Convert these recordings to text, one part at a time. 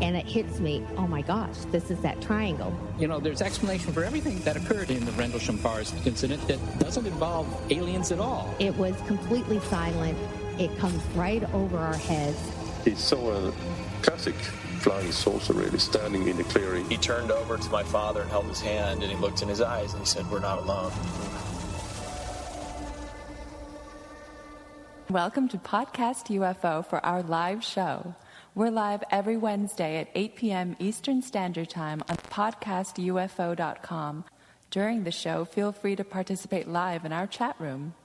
and it hits me, oh my gosh, this is that triangle. You know, there's explanation for everything that occurred in the Rendlesham bars incident that doesn't involve aliens at all. It was completely silent. It comes right over our heads. He saw a classic flying saucer really standing in the clearing. He turned over to my father and held his hand, and he looked in his eyes and he said, "We're not alone." Welcome to Podcast UFO for our live show. We're live every Wednesday at 8 p.m. Eastern Standard Time on podcastufo.com. During the show, feel free to participate live in our chat room.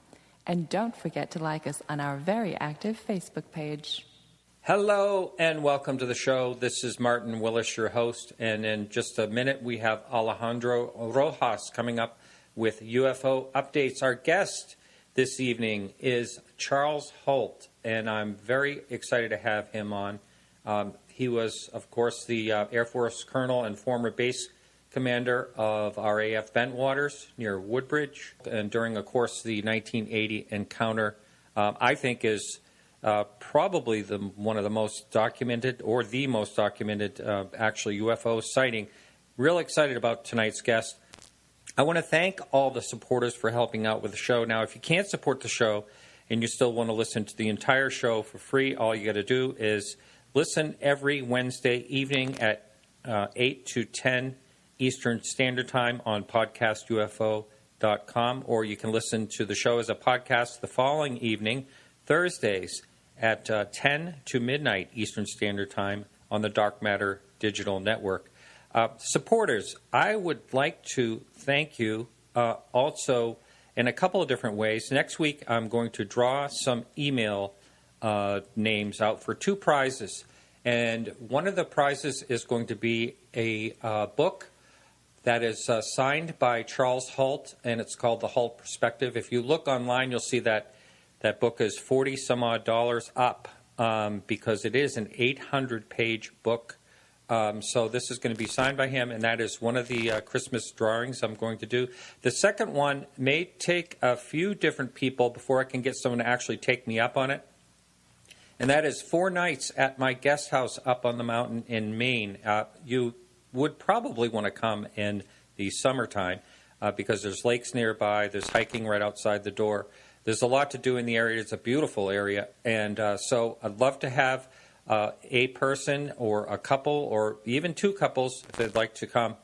And don't forget to like us on our very active Facebook page. Hello and welcome to the show. This is Martin Willis, your host. And in just a minute, we have Alejandro Rojas coming up with UFO updates. Our guest this evening is Charles Halt, and I'm very excited to have him on. He was, of course, the Air Force colonel and former base commander of RAF Bentwaters near Woodbridge. And during, of course, the 1980 encounter, I think is probably one of the most documented, or the most documented, actually, UFO sighting. Real excited about tonight's guest. I want to thank all the supporters for helping out with the show. Now, if you can't support the show and you still want to listen to the entire show for free, all you got to do is listen every Wednesday evening at 8 to 10 Eastern Standard Time on podcastufo.com, or you can listen to the show as a podcast the following evening, Thursdays, at 10 to midnight Eastern Standard Time on the Dark Matter Digital Network. Supporters, I would like to thank you also in a couple of different ways. Next week, I'm going to draw some email names out for two prizes. And one of the prizes is going to be a book that is signed by Charles Halt, and it's called The Halt Perspective. If you look online, you'll see that that book is $40-some-odd up because it is an 800-page book. So this is going to be signed by him, and that is one of the Christmas drawings I'm going to do. The second one may take a few different people before I can get someone to actually take me up on it. And that is 4 nights at my guest house up on the mountain in Maine. You would probably want to come in the summertime because there's lakes nearby. There's hiking right outside the door. There's a lot to do in the area. It's a beautiful area. And so I'd love to have a person or a couple or even 2 couples if they'd like to come.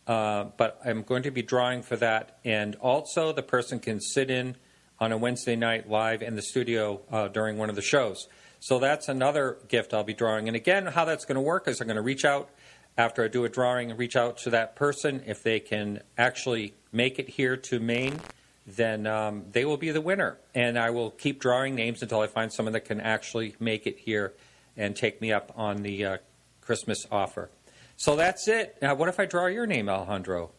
But I'm going to be drawing for that. And also the person can sit in on a Wednesday night live in the studio during one of the shows. So that's another gift I'll be drawing. And again, how that's going to work is I'm going to reach out after I do a drawing and reach out to that person. If they can actually make it here to Maine, then they will be the winner. And I will keep drawing names until I find someone that can actually make it here and take me up on the Christmas offer. So that's it. Now, what if I draw your name, Alejandro?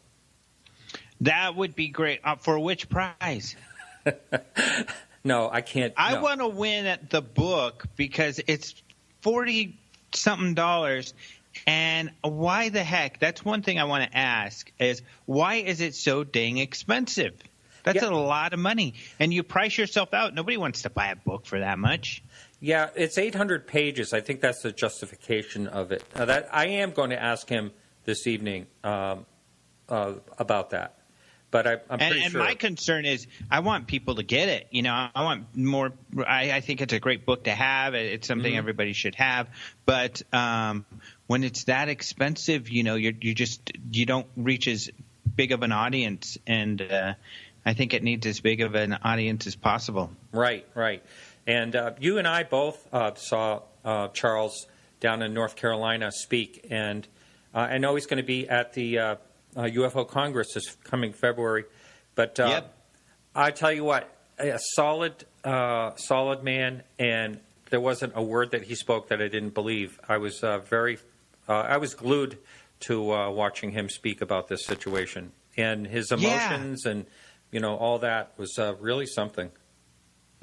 That would be great. For which prize? No, I can't. I no. want to win at the book because it's $40-something. And why the heck? That's one thing I want to ask is why is it so dang expensive? That's a lot of money. And you price yourself out. Nobody wants to buy a book for that much. Yeah, it's 800 pages. I think that's the justification of it. That I am going to ask him this evening about that. But I'm pretty sure. And my concern is I want people to get it. You know, I want more. I think it's a great book to have. It's something everybody should have. But when it's that expensive, you know, you don't reach as big of an audience. And I think it needs as big of an audience as possible. Right. And you and I both saw Charles down in North Carolina speak. And I know he's going to be at the UFO Congress this coming February. But I tell you what, a solid man, and there wasn't a word that he spoke that I didn't believe. I was I was glued to watching him speak about this situation. And his emotions and, you know, all that was really something.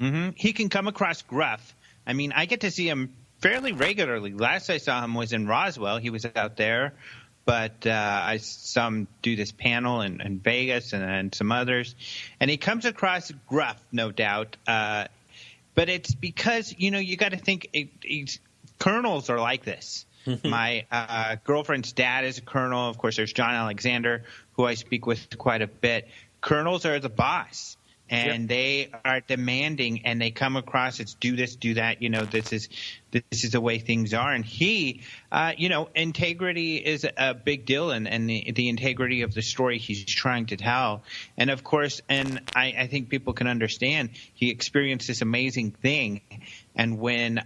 Mm-hmm. He can come across gruff. I mean, I get to see him fairly regularly. Last I saw him was in Roswell. He was out there. But I saw him do this panel in Vegas and some others. And he comes across gruff, no doubt. But it's because, you know, you got to think colonels are like this. My girlfriend's dad is a colonel. Of course, there's John Alexander, who I speak with quite a bit. Colonels are the boss, and they are demanding, and they come across as do this, do that. This is the way things are. And he, integrity is a big deal, and the integrity of the story he's trying to tell. And of course, and I think people can understand, he experienced this amazing thing. And when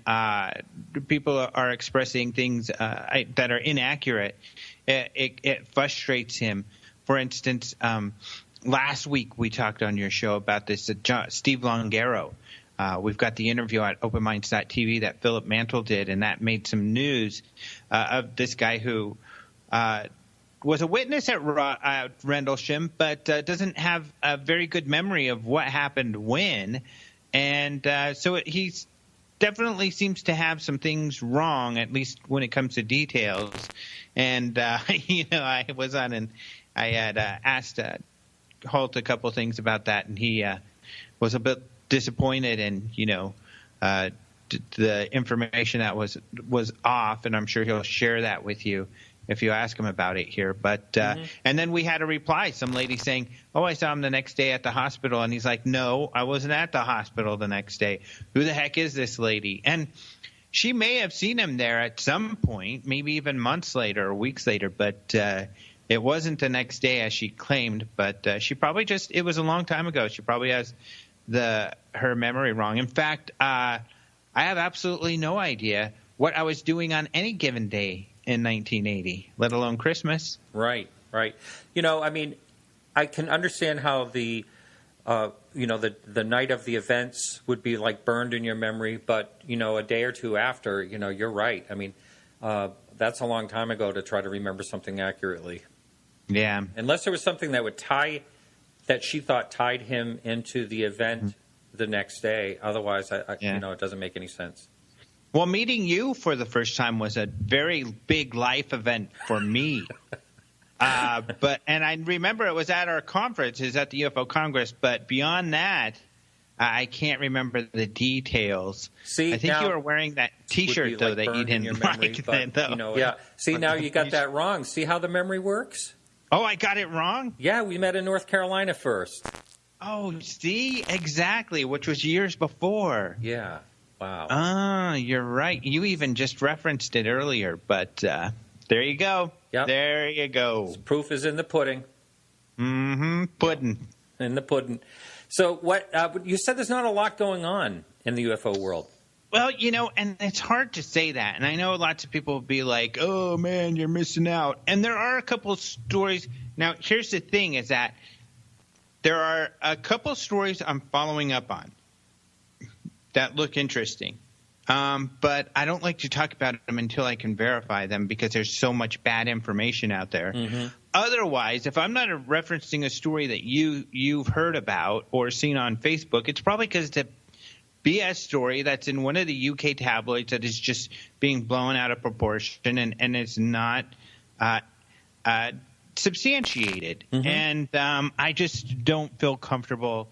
people are expressing things that are inaccurate, it frustrates him. For instance, last week we talked on your show about this Steve Longaro. We've got the interview at openminds.tv that Philip Mantle did, and that made some news of this guy who was a witness at Rendlesham, but doesn't have a very good memory of what happened when. And so he's definitely seems to have some things wrong, at least when it comes to details. And, I was on and I had asked Halt a couple things about that, and he was a bit disappointed in, the information that was off, and I'm sure he'll share that with you if you ask him about it here. But and then we had a reply, some lady saying, "Oh, I saw him the next day at the hospital," and he's like, "No, I wasn't at the hospital the next day. Who the heck is this lady?" And she may have seen him there at some point, maybe even months later or weeks later, but it wasn't the next day as she claimed. But she probably it was a long time ago. She probably has her memory wrong. In fact, I have absolutely no idea what I was doing on any given day in 1980, let alone Christmas. Right. I can understand how the night of the events would be like burned in your memory, but a day or two after, you're right. That's a long time ago to try to remember something accurately. Yeah. Unless there was something that she thought tied him into the event the next day. Otherwise, it doesn't make any sense. Well, meeting you for the first time was a very big life event for me. And I remember it was at our conference, it was at the UFO Congress, but beyond that, I can't remember the details. See, I think you were wearing that T-shirt, though, that you didn't like then, though. Yeah. See, now you got that wrong. See how the memory works? Oh, I got it wrong? Yeah, we met in North Carolina first. Oh, see? Exactly, which was years before. Yeah. Wow. Ah, you're right. You even just referenced it earlier, but there you go. Yep. There you go. Proof is in the pudding. Mm-hmm. Pudding. In the pudding. So what you said there's not a lot going on in the UFO world. Well, and it's hard to say that. And I know lots of people will be like, oh, man, you're missing out. And there are a couple of stories. Now, here's the thing is that there are a couple of stories I'm following up on that look interesting. But I don't like to talk about them until I can verify them because there's so much bad information out there. Mm-hmm. Otherwise, if I'm not referencing a story that you've heard about or seen on Facebook, it's probably because it's a BS story that's in one of the UK tabloids that is just being blown out of proportion and it's not substantiated. Mm-hmm. And I just don't feel comfortable,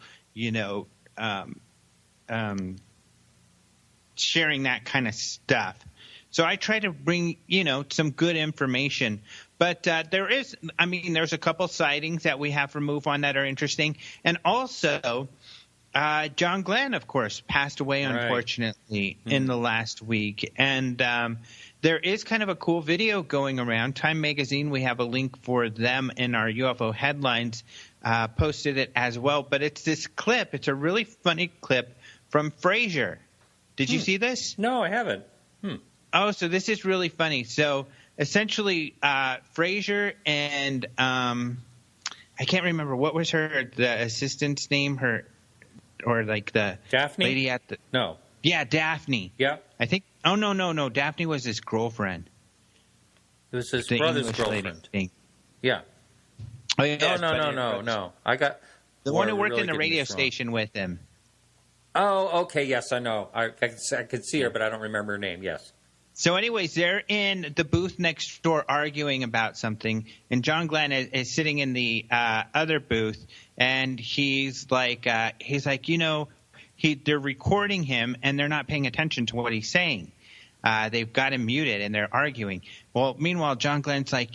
sharing that kind of stuff. So I try to bring, some good information. But there's a couple sightings that we have from MoveOn that are interesting. And also, John Glenn, of course, passed away, unfortunately, in the last week. And there is kind of a cool video going around. Time Magazine, we have a link for them in our UFO headlines, posted it as well. But it's this clip. It's a really funny clip from Frasier. Did you see this? No, I haven't. Oh, so this is really funny. So essentially, Frasier and I can't remember what was the assistant's name, the Daphne lady at the Daphne. Yeah, I think. Oh no, Daphne was his girlfriend. It was his brother's English girlfriend. Yeah. Oh yeah. No. I got the one who worked in the radio station with him. Oh, okay. Yes, I know. I could see her, but I don't remember her name. Yes. So anyways, they're in the booth next door arguing about something, and John Glenn is sitting in the other booth, and he's like, they're recording him, and they're not paying attention to what he's saying. they've got him muted and they're arguing. Well, meanwhile, John Glenn's like,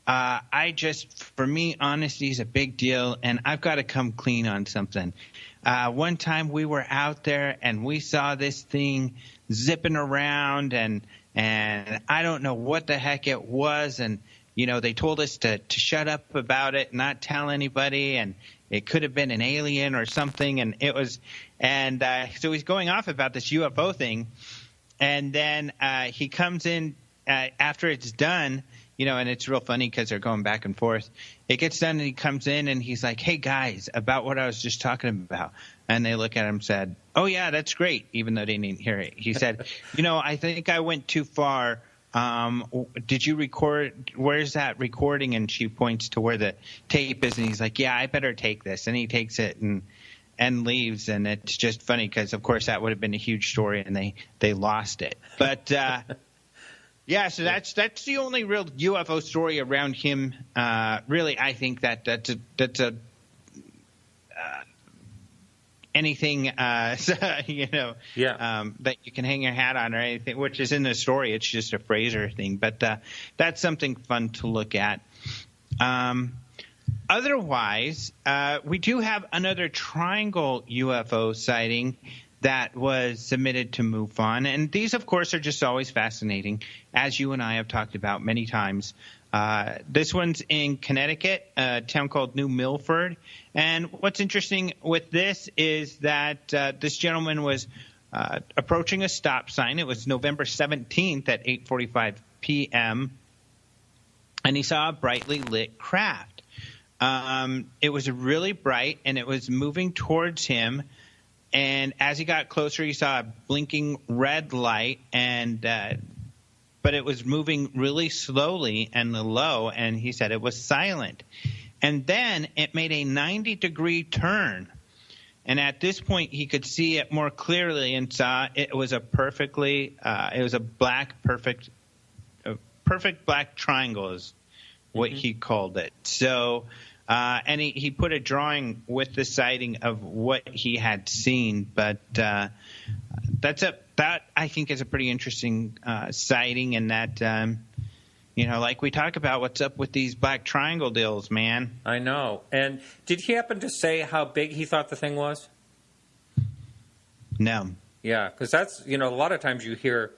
for me, honesty is a big deal, and I've got to come clean on something. One time we were out there and we saw this thing zipping around, and I don't know what the heck it was, and they told us to shut up about it, not tell anybody, and it could have been an alien or something, and it was, and so he's going off about this UFO thing, and then he comes in after it's done. And it's real funny because they're going back and forth. It gets done and he comes in and he's like, hey, guys, about what I was just talking about. And they look at him and said, oh, yeah, that's great, even though they didn't hear it. He said, I think I went too far. Did you record? Where's that recording? And she points to where the tape is. And he's like, yeah, I better take this. And he takes it and leaves. And it's just funny because, of course, that would have been a huge story and they lost it. But yeah, so that's the only real UFO story around him. Really, I think that's anything that you can hang your hat on or anything, which is in the story. It's just a Fraser thing, but that's something fun to look at. Otherwise, we do have another triangle UFO sighting that was submitted to MUFON. And these, of course, are just always fascinating, as you and I have talked about many times. This one's in Connecticut, a town called New Milford. And what's interesting with this is that this gentleman was approaching a stop sign. It was November 17th at 8:45 p.m., and he saw a brightly lit craft. It was really bright, and it was moving towards him. And as he got closer, he saw a blinking red light, but it was moving really slowly and low, and he said it was silent. And then it made a 90-degree turn. And at this point, he could see it more clearly and saw it was a perfect black triangle is what he called it. So and he put a drawing with the sighting of what he had seen, but that I think is a pretty interesting sighting, and that like we talk about, what's up with these black triangle deals, man? I know. And did he happen to say how big he thought the thing was? No. Yeah, because that's a lot of times you hear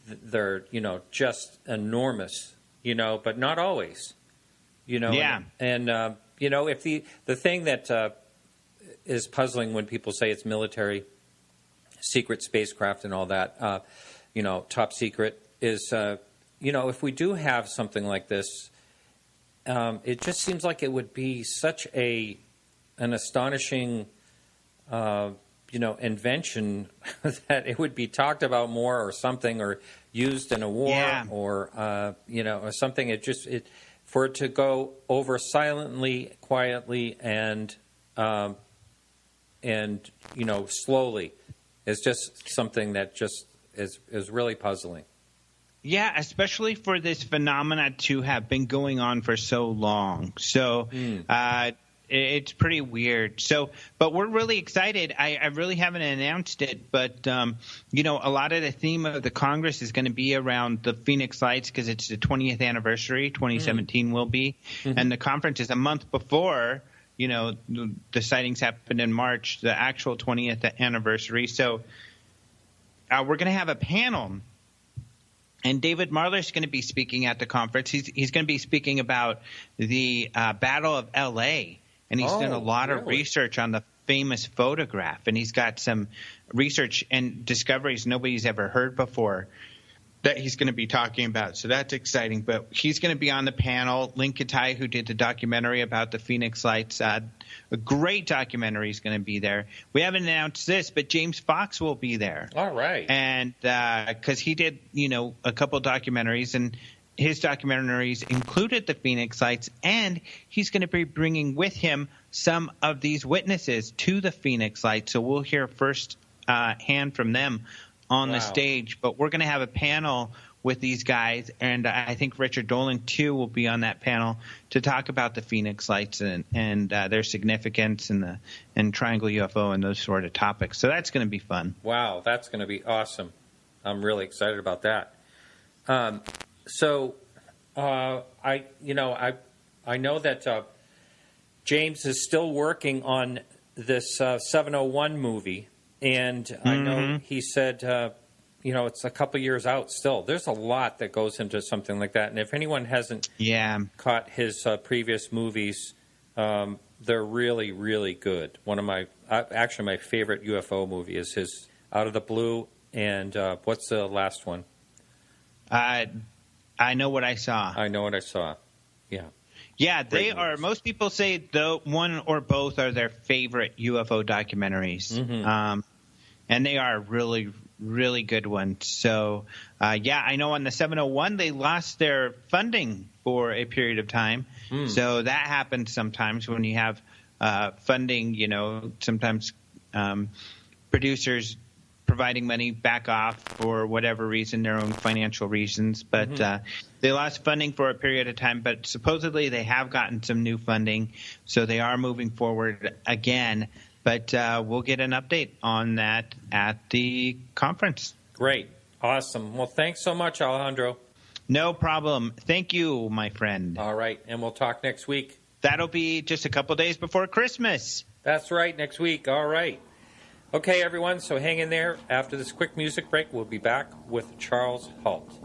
they're just enormous, but not always. Yeah. And if the thing that is puzzling when people say it's military, secret spacecraft and all that, top secret, is, if we do have something like this, it just seems like it would be such an astonishing, invention that it would be talked about more or something, or used in a war, or, or something. For it to go over silently, quietly, and slowly is just something that just is really puzzling. Yeah, especially for this phenomena to have been going on for so long. So it's pretty weird. So, but we're really excited. I really haven't announced it, but a lot of the theme of the Congress is going to be around the Phoenix Lights because it's the 20th anniversary. 2017 will be, and the conference is a month before. The sightings happened in March, the actual 20th anniversary. So we're going to have a panel. And David Marler's going to be speaking at the conference. He's going to be speaking about the Battle of L.A., and he's done a lot of research on the famous photograph. And he's got some research and discoveries nobody's ever heard before that he's going to be talking about. So that's exciting. But he's going to be on the panel. Lynn Katai, who did the documentary about the Phoenix Lights, a great documentary, is going to be there. We haven't announced this, but James Fox will be there. All right. And because he did, a couple documentaries, and his documentaries included the Phoenix Lights, and he's going to be bringing with him some of these witnesses to the Phoenix Lights. So we'll hear first hand from them on the stage. But we're going to have a panel with these guys, and I think Richard Dolan, too, will be on that panel to talk about the Phoenix Lights and their significance and triangle UFO and those sort of topics. So that's going to be fun. Wow, that's going to be awesome. I'm really excited about that. I know that James is still working on this 701 movie, and I know he said, it's a couple years out still. There's a lot that goes into something like that, and if anyone hasn't caught his previous movies, they're really, really good. One of my favorite UFO movie is his Out of the Blue, and what's the last one? I Know What I Saw. I Know What I Saw. Yeah. Yeah, they are. Most people say the one or both are their favorite UFO documentaries. And they are really, really good ones. So, I know on the 701 they lost their funding for a period of time. So that happens sometimes when you have funding, sometimes producers providing money back off for whatever reason, their own financial reasons. But they lost funding for a period of time, but supposedly they have gotten some new funding, so they are moving forward again. But we'll get an update on that at the conference. Great. Awesome. Well, thanks so much, Alejandro. No problem. Thank you, my friend. All right, and we'll talk next week. That'll be just a couple days before Christmas. That's right, next week. All right. Okay, everyone, so hang in there. After this quick music break, we'll be back with Charles Halt.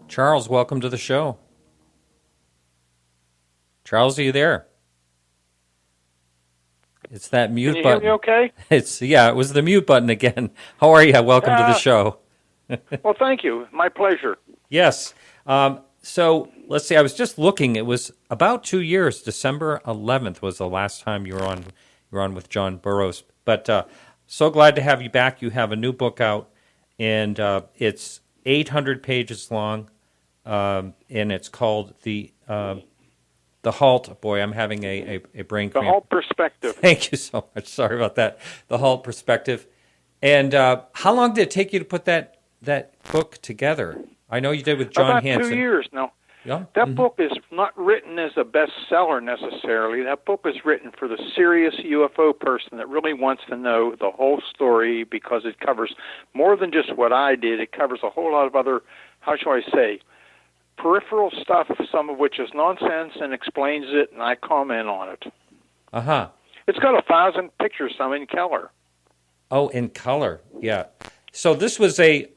Charles, welcome to the show. Charles, are you there? It's that mute button. Can you hear me okay? It was the mute button again. How are you? Welcome to the show. Well, thank you. My pleasure. Yes. So let's see. I was just looking. It was about 2 years. December 11th was the last time you were on. You were on with John Burroughs. But so glad to have you back. You have a new book out, and it's 800 pages long, and it's called the Halt. Boy, I'm having a brain cramp. The Halt Perspective. Thank you so much. Sorry about that. The Halt Perspective. And how long did it take you to put that book together? I know you did with John Hanson. About 2 years now. Yeah? That book is not written as a bestseller necessarily. That book is written for the serious UFO person that really wants to know the whole story, because it covers more than just what I did. It covers a whole lot of other, how shall I say, peripheral stuff, some of which is nonsense, and explains it, and I comment on it. Uh-huh. It's got 1,000 pictures, some in color. Oh, in color, yeah. So this was a,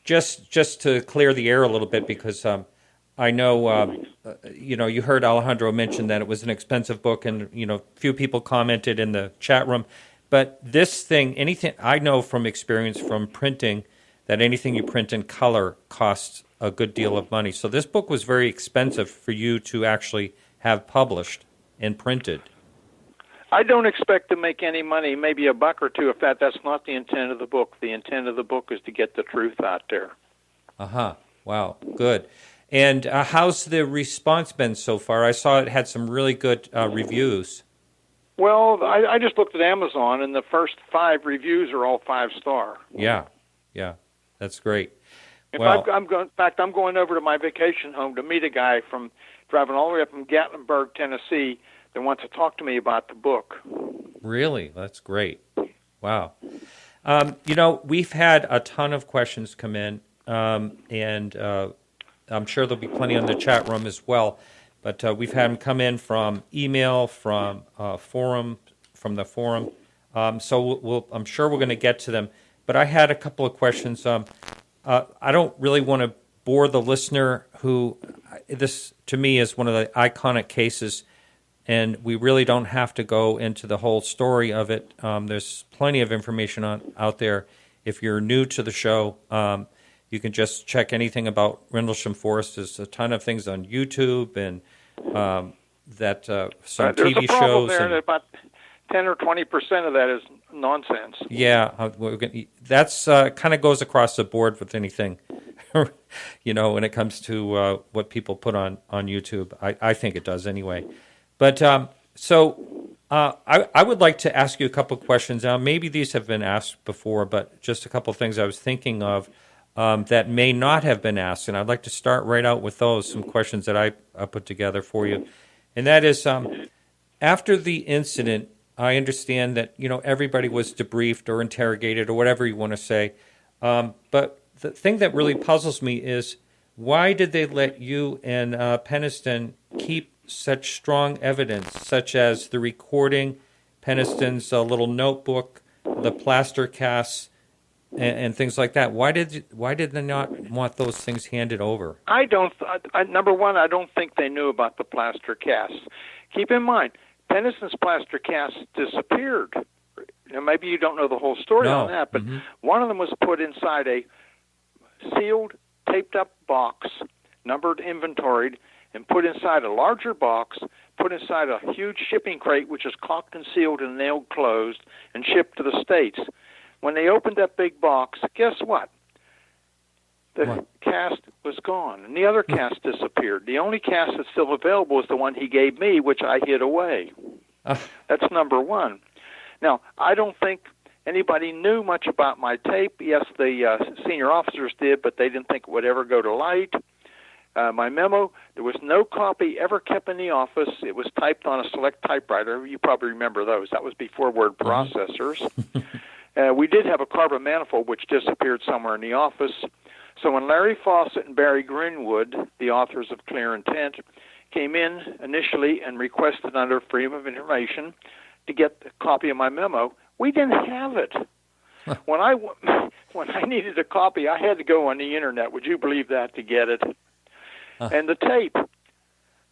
just to clear the air a little bit, because I know, you heard Alejandro mention that it was an expensive book, and, few people commented in the chat room. But this thing, anything, I know from experience from printing that anything you print in color costs a good deal of money. So this book was very expensive for you to actually have published and printed. I don't expect to make any money, maybe $1 or $2 if that's not the intent of the book. The intent of the book is to get the truth out there. Uh-huh. Wow, good. And how's the response been so far? I saw it had some really good reviews. Well, I just looked at Amazon, and the first 5 reviews are all 5-star. Yeah, that's great. In fact, I'm going over to my vacation home to meet a guy from driving all the way up from Gatlinburg, Tennessee, that wants to talk to me about the book. Really? That's great. Wow. We've had a ton of questions come in, and I'm sure there'll be plenty in the chat room as well. But we've had them come in from email, from the forum. So I'm sure we're going to get to them. But I had a couple of questions. I don't really want to bore the listener who, this to me is one of the iconic cases, and we really don't have to go into the whole story of it. There's plenty of information out there. If you're new to the show, you can just check anything about Rendlesham Forest. There's a ton of things on YouTube and some there's TV a problem shows. There that about 10 or 20% of that is nonsense. Yeah, that's kind of goes across the board with anything, when it comes to what people put on YouTube. I think it does anyway. But I would like to ask you a couple of questions. Now, maybe these have been asked before, but just a couple of things I was thinking of that may not have been asked, and I'd like to start right out with those, some questions that I put together for you. And that is, after the incident, I understand that, everybody was debriefed or interrogated or whatever you want to say. But the thing that really puzzles me is, why did they let you and Peniston keep such strong evidence, such as the recording, Peniston's little notebook, the plaster casts, and things like that? Why did they not want those things handed over? Number one, I don't think they knew about the plaster casts. Keep in mind, Peniston's plaster casts disappeared. Maybe you don't know the whole story on that, but one of them was put inside a sealed, taped-up box, numbered, inventoried, and put inside a larger box, put inside a huge shipping crate, which is caulked and sealed and nailed closed, and shipped to the States. When they opened that big box, guess what? The cast was gone, and the other cast disappeared. The only cast that's still available is the one he gave me, which I hid away. That's number one. Now, I don't think anybody knew much about my tape. Yes, the senior officers did, but they didn't think it would ever go to light. My memo, there was no copy ever kept in the office. It was typed on a select typewriter. You probably remember those. That was before word processors. We did have a carbon manifold, which disappeared somewhere in the office. So when Larry Fawcett and Barry Greenwood, the authors of Clear Intent, came in initially and requested under Freedom of Information to get a copy of my memo, we didn't have it. When I needed a copy, I had to go on the Internet. Would you believe that, to get it? And the tape,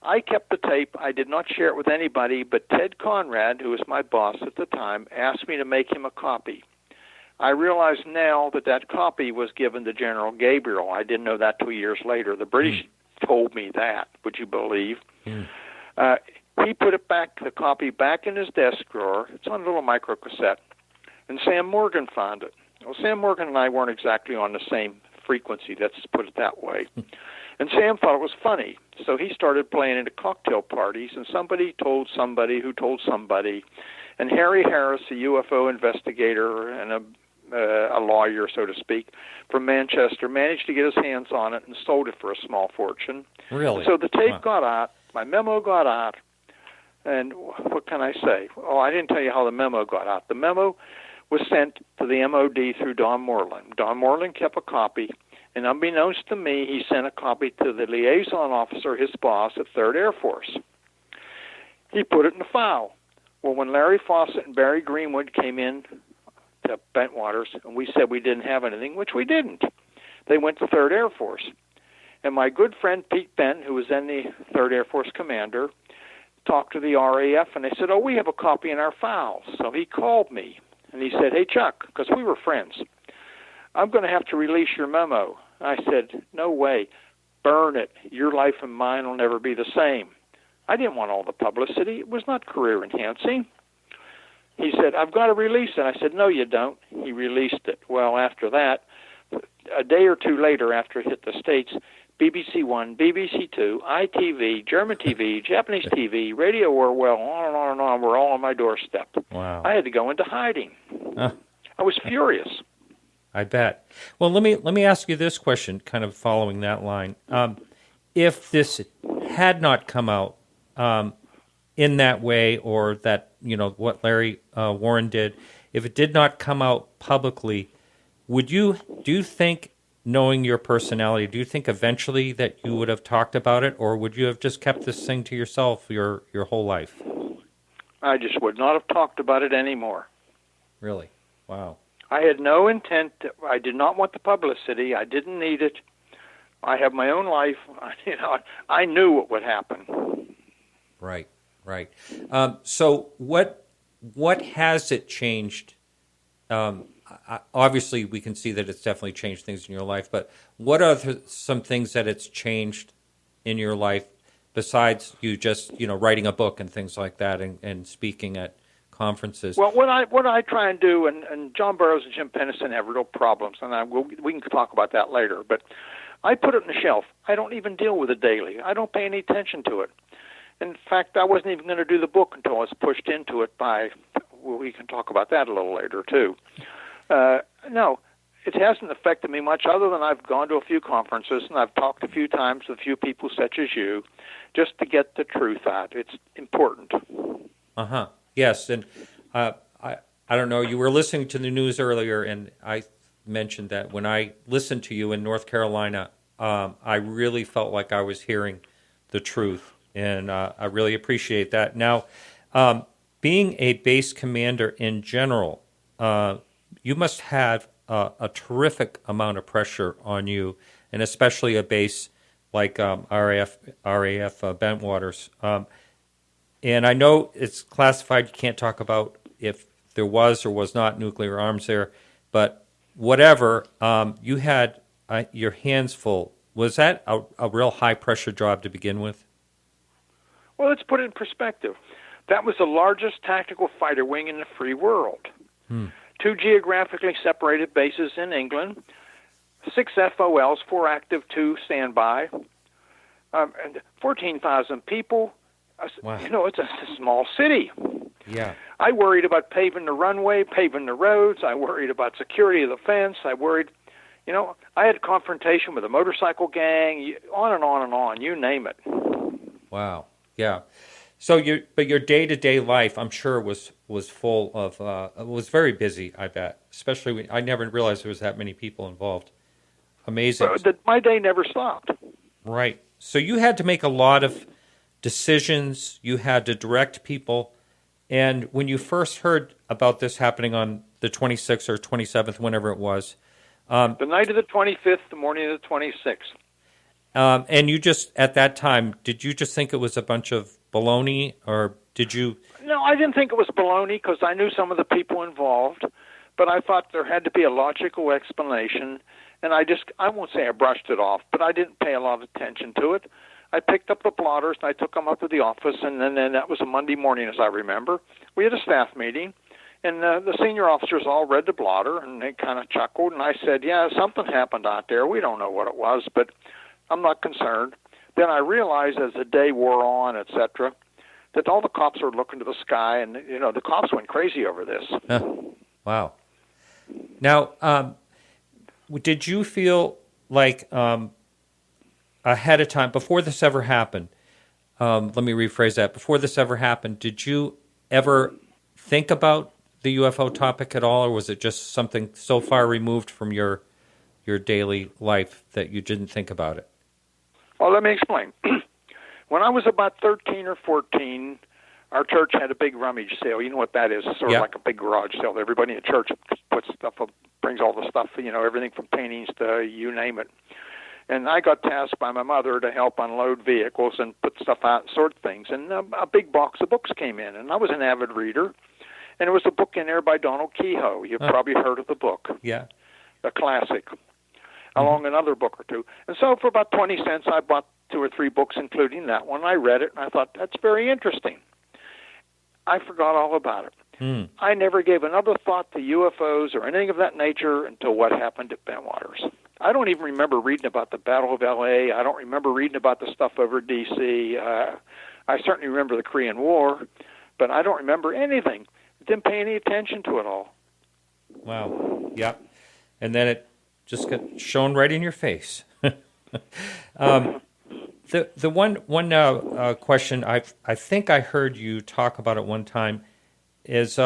I kept the tape. I did not share it with anybody, but Ted Conrad, who was my boss at the time, asked me to make him a copy. I realize now that copy was given to General Gabriel. I didn't know that 2 years later. The British told me that, would you believe? He put the copy back in his desk drawer. It's on a little microcassette. And Sam Morgan found it. Well, Sam Morgan and I weren't exactly on the same frequency, let's put it that way. And Sam thought it was funny, so he started playing it at cocktail parties, and somebody told somebody who told somebody. And Harry Harris, a UFO investigator and a lawyer, so to speak, from Manchester, managed to get his hands on it and sold it for a small fortune. Really? So the tape got out, my memo got out, and what can I say? Oh, I didn't tell you how the memo got out. The memo was sent to the MOD through Don Moreland. Don Moreland kept a copy, and unbeknownst to me, he sent a copy to the liaison officer, his boss, at 3rd Air Force. He put it in the file. Well, when Larry Fawcett and Barry Greenwood came in to Bentwaters, and we said we didn't have anything, which we didn't, they went to 3rd Air Force. And my good friend Pete Bent, who was then the 3rd Air Force commander, talked to the RAF, and they said, oh, we have a copy in our files. So he called me, and he said, hey, Chuck, because we were friends, I'm going to have to release your memo. I said, no way. Burn it. Your life and mine will never be the same. I didn't want all the publicity. It was not career enhancing. He said, I've got to release it. I said, no, you don't. He released it. Well, after that, a day or two later after it hit the States, BBC One, BBC Two, ITV, German TV, Japanese TV, Radio Orwell, on and on and on, were all on my doorstep. Wow. I had to go into hiding. I was furious. I bet. Well, let me ask you this question, kind of following that line. If this had not come out in that way, or that, what Larry Warren did, if it did not come out publicly, do you think knowing your personality, do you think eventually that you would have talked about it, or would you have just kept this thing to yourself your whole life? I just would not have talked about it anymore. Really? Wow. I had no intent. I did not want the publicity. I didn't need it. I have my own life. I knew what would happen. Right. So what has it changed? Obviously, we can see that it's definitely changed things in your life, but what are some things that it's changed in your life besides you just, writing a book and things like that and speaking at conferences? Well, what I try and do, and John Burroughs and Jim Pennison have real problems, and we can talk about that later, but I put it on the shelf. I don't even deal with it daily. I don't pay any attention to it. In fact, I wasn't even going to do the book until I was pushed into it we can talk about that a little later, too. No, it hasn't affected me much other than I've gone to a few conferences and I've talked a few times with a few people such as you just to get the truth out. It's important. Uh-huh. Yes, and I don't know, you were listening to the news earlier, and I mentioned that when I listened to you in North Carolina, I really felt like I was hearing the truth, and I really appreciate that. Now, being a base commander in general, you must have a terrific amount of pressure on you, and especially a base like RAF Bentwaters. And I know it's classified, you can't talk about if there was or was not nuclear arms there, but whatever, you had your hands full. Was that a real high-pressure job to begin with? Well, let's put it in perspective. That was the largest tactical fighter wing in the free world. 2 geographically separated bases in England, 6 FOLs, 4 active, 2 standby, and 14,000 people. Wow. It's a small city. Yeah. I worried about paving the runway, paving the roads. I worried about security of the fence. I worried, I had a confrontation with a motorcycle gang, on and on and on, you name it. Wow. Yeah. So your day-to-day life, I'm sure, was full of, was very busy, I bet. Especially I never realized there was that many people involved. Amazing. My day never stopped. Right. So you had to make a lot of decisions. You had to direct people. And when you first heard about this happening on the 26th or 27th, whenever it was. The night of the 25th, the morning of the 26th. And you just, at that time, did you just think it was a bunch of baloney, or did you? No, I didn't think it was baloney because I knew some of the people involved, but I thought there had to be a logical explanation, and I won't say I brushed it off, but I didn't pay a lot of attention to it. I picked up the blotters, and I took them up to the office, and then that was a Monday morning, as I remember. We had a staff meeting, and the senior officers all read the blotter, and they kind of chuckled, and I said, yeah, something happened out there. We don't know what it was, but I'm not concerned. Then I realized as the day wore on, etc., that all the cops were looking to the sky, and the cops went crazy over this. Wow. Now, did you feel like ahead of time, before this ever happened, let me rephrase that, before this ever happened, did you ever think about the UFO topic at all, or was it just something so far removed from your daily life that you didn't think about it? Well, let me explain. When I was about 13 or 14, our church had a big rummage sale. You know what that is? It's sort of like a big garage sale. Everybody in the church puts stuff up, brings all the stuff, everything from paintings to you name it. And I got tasked by my mother to help unload vehicles and put stuff out, sort things. And a big box of books came in, and I was an avid reader. And there was a book in there by Donald Kehoe. You've probably heard of the book. Yeah. A classic. Along another book or two. And so for about 20 cents, I bought 2 or 3 books, including that one. I read it, and I thought, that's very interesting. I forgot all about it. I never gave another thought to UFOs or anything of that nature until what happened at Bentwaters. I don't even remember reading about the Battle of L.A. I don't remember reading about the stuff over D.C. I certainly remember the Korean War, but I don't remember anything. Didn't pay any attention to it all. Wow. Yeah. And then it just got shown right in your face. The one question I think I heard you talk about at one time is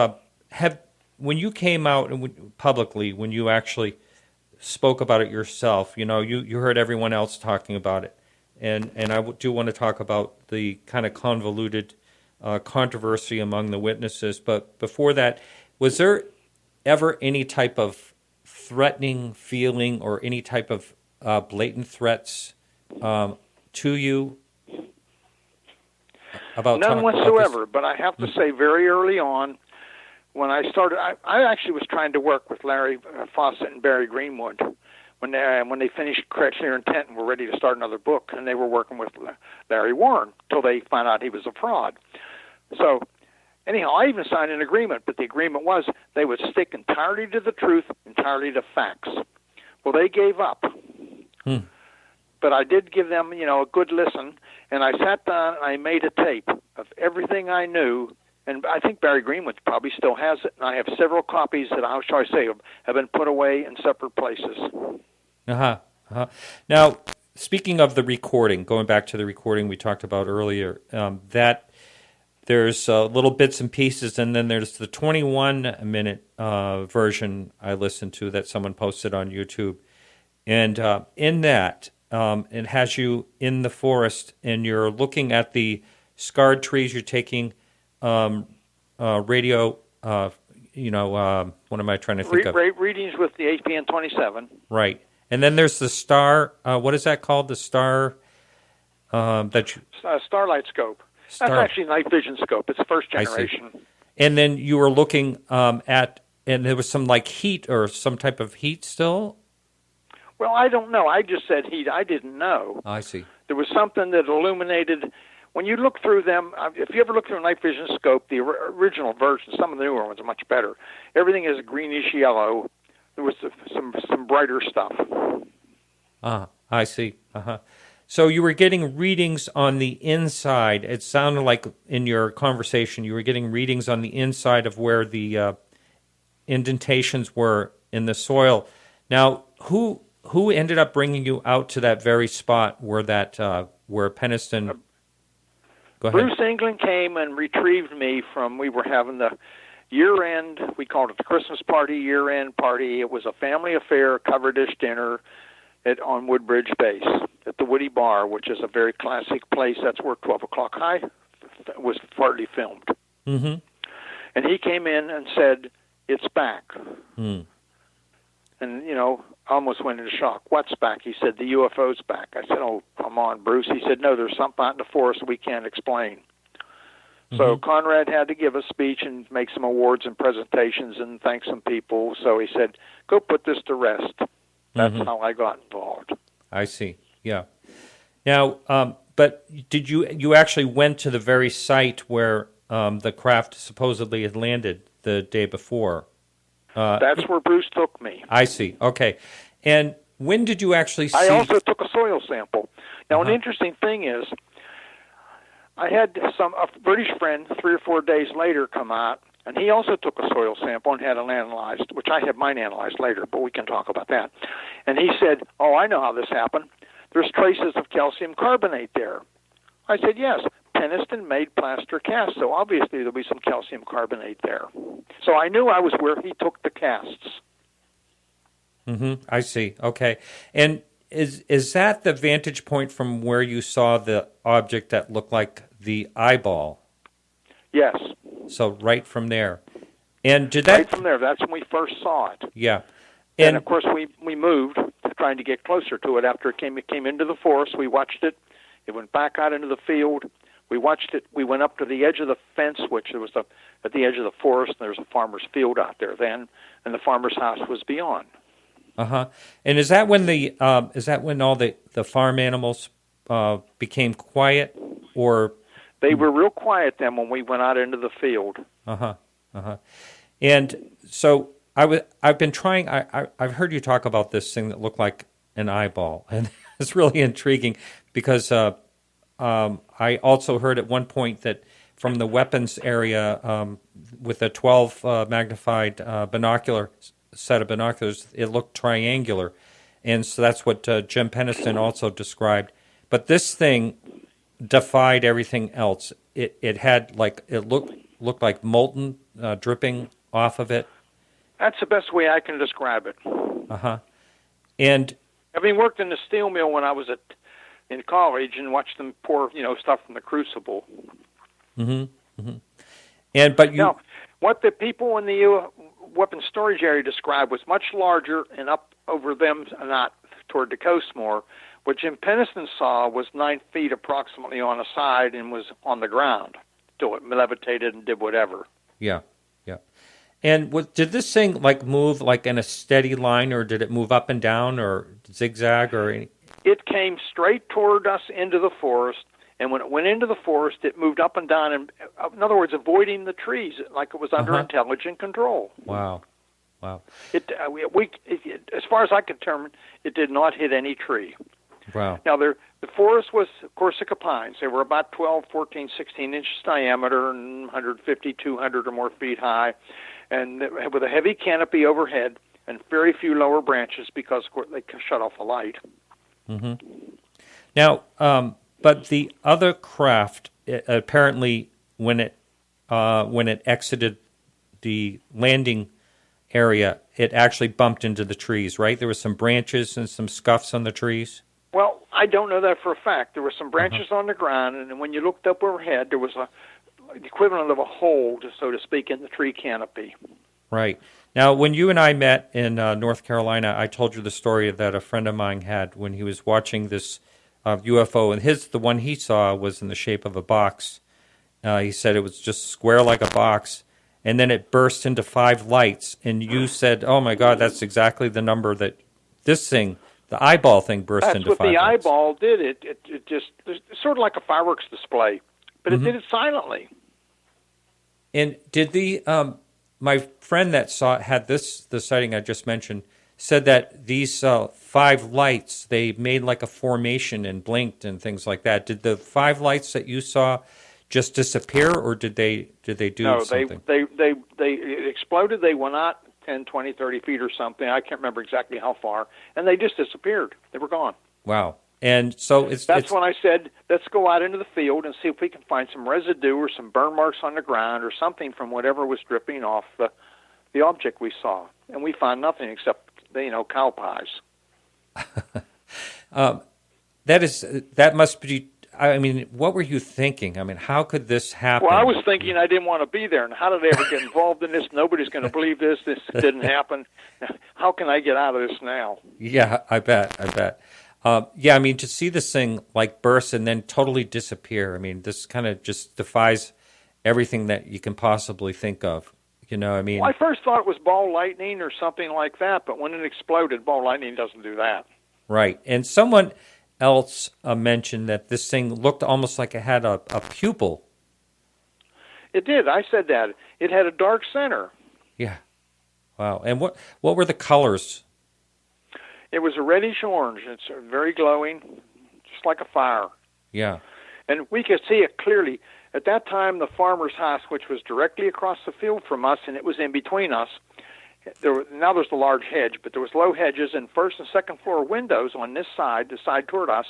when you came out publicly, when you actually spoke about it yourself. You heard everyone else talking about it, and I do want to talk about the kind of convoluted controversy among the witnesses. But before that, was there ever any type of threatening feeling or any type of blatant threats to you about none whatsoever? About but I have to say, very early on, when I started, I actually was trying to work with Larry Fawcett and Barry Greenwood when they finished Clear Intent and were ready to start another book, and they were working with Larry Warren till they found out he was a fraud. So anyhow, I even signed an agreement, but the agreement was they would stick entirely to the truth, entirely to facts. Well, they gave up. But I did give them, a good listen, and I sat down and I made a tape of everything I knew, and I think Barry Greenwood probably still has it, and I have several copies that, how shall I say, have been put away in separate places. Now, speaking of the recording, going back to the recording we talked about earlier, that there's little bits and pieces, and then there's the 21-minute version I listened to that someone posted on YouTube. And in that, it has you in the forest, and you're looking at the scarred trees. You're taking radio, what am I trying to think of? Readings with the APN 27. Right. And then there's the star, what is that called? The star Starlight scope. That's actually night vision scope. It's first generation. And then you were looking at, and there was some like heat or some type of heat still? Well, I don't know. I just said heat. I didn't know. I see. There was something that illuminated. When you look through them, if you ever look through a night vision scope, the original version, some of the newer ones are much better. Everything is greenish yellow. There was some brighter stuff. I see. So you were getting readings on the inside. It sounded like in your conversation you were getting readings on the inside of where the indentations were in the soil. Now, who ended up bringing you out to that very spot where where Peniston? Go ahead. Bruce England came and retrieved me from. We were having the year-end. We called it the Christmas party, year-end party. It was a family affair, cover dish dinner on Woodbridge Base at the Woody Bar, which is a very classic place. That's where 12 O'Clock High was partly filmed. Mm-hmm. And he came in and said, "It's back." And, I almost went into shock. "What's back?" He said, "The UFO's back." I said, "Oh, come on, Bruce." He said, "No, there's something out in the forest we can't explain." So Conrad had to give a speech and make some awards and presentations and thank some people. So he said, "Go put this to rest." That's how I got involved. I see. Yeah. Now, but did you actually went to the very site where the craft supposedly had landed the day before? That's where Bruce took me. I see. Okay. And when did you actually see? I also took a soil sample. Now, an interesting thing is, I had a British friend 3 or 4 days later come out, and he also took a soil sample and had it analyzed, which I had mine analyzed later, but we can talk about that. And he said, "Oh, I know how this happened. There's traces of calcium carbonate there." I said, "Yes, Peniston made plaster casts, so obviously there'll be some calcium carbonate there." So I knew I was where he took the casts. I see. Okay. And is that the vantage point from where you saw the object that looked like the eyeball? Yes. So right from there. And did that... Right from there. That's when we first saw it. Yeah. And of course, we moved, trying to get closer to it. After it came into the forest, we watched it. It went back out into the field. We watched it. We went up to the edge of the fence, which was at the edge of the forest. And there's a farmer's field out there then, and the farmer's house was beyond. And is that when all the farm animals became quiet, or they were real quiet then when we went out into the field? And so I've been trying. I've heard you talk about this thing that looked like an eyeball, and it's really intriguing because I also heard at one point that from the weapons area with a 12 magnified set of binoculars, it looked triangular, and so that's what Jim Peniston also described. But this thing defied everything else. It had it looked like molten dripping off of it. That's the best way I can describe it. And having worked in the steel mill when I was in college and watched them pour, stuff from the crucible. Mm-hmm. Mm-hmm. But now, what the people in the weapons storage area described was much larger and up over them, not toward the coast more. What Jim Penniston saw was 9 feet approximately on the side and was on the ground till it levitated and did whatever. Yeah, yeah. And did this thing move in a steady line, or did it move up and down, or zigzag, or any? It came straight toward us into the forest, and when it went into the forest, it moved up and down, and in other words, avoiding the trees, like it was under intelligent control. Wow. As far as I could determine, it did not hit any tree. Wow. Now, the forest was Corsica pines. They were about 12, 14, 16 inches diameter and 150, 200 or more feet high, and with a heavy canopy overhead and very few lower branches because, of course, they shut off the light. Mm-hmm. Now, but the other craft, apparently, when it exited the landing area, it actually bumped into the trees, right? There were some branches and some scuffs on the trees? Well, I don't know that for a fact. There were some branches on the ground, and when you looked up overhead, there was the equivalent of a hole, so to speak, in the tree canopy. Right. Now, when you and I met in North Carolina, I told you the story that a friend of mine had when he was watching this UFO, and the one he saw was in the shape of a box. He said it was just square like a box, and then it burst into 5 lights, and you said, oh, my God, that's exactly the number that this thing, the eyeball thing, burst into 5 lights. That's what the eyeball did. It just, it's sort of like a fireworks display, but it did it silently. And did my friend that had the sighting I just mentioned, said that these 5 lights, they made like a formation and blinked and things like that. Did the 5 lights that you saw just disappear, or did they do something? No, they exploded. They went out 10, 20, 30 feet or something. I can't remember exactly how far, and they just disappeared. They were gone. Wow. And so that's when I said, let's go out into the field and see if we can find some residue or some burn marks on the ground or something from whatever was dripping off the object we saw. And we found nothing except, cow pies. That must be, I mean, what were you thinking? I mean, how could this happen? Well, I was thinking I didn't want to be there, and how did I ever get involved in this? Nobody's going to believe this. This didn't happen. How can I get out of this now? Yeah, I bet. I mean, to see this thing burst and then totally disappear, I mean, this kind of just defies everything that you can possibly think of. I mean... Well, I first thought it was ball lightning or something like that, but when it exploded, ball lightning doesn't do that. Right. And someone else mentioned that this thing looked almost like it had a pupil. It did. I said that. It had a dark center. Yeah. Wow. And what were the colors? It was a reddish orange. It's very glowing, just like a fire. Yeah. And we could see it clearly. At that time, the farmer's house, which was directly across the field from us, and it was in between us, now there's the large hedge, but there was low hedges, and first and second floor windows on this side, the side toward us,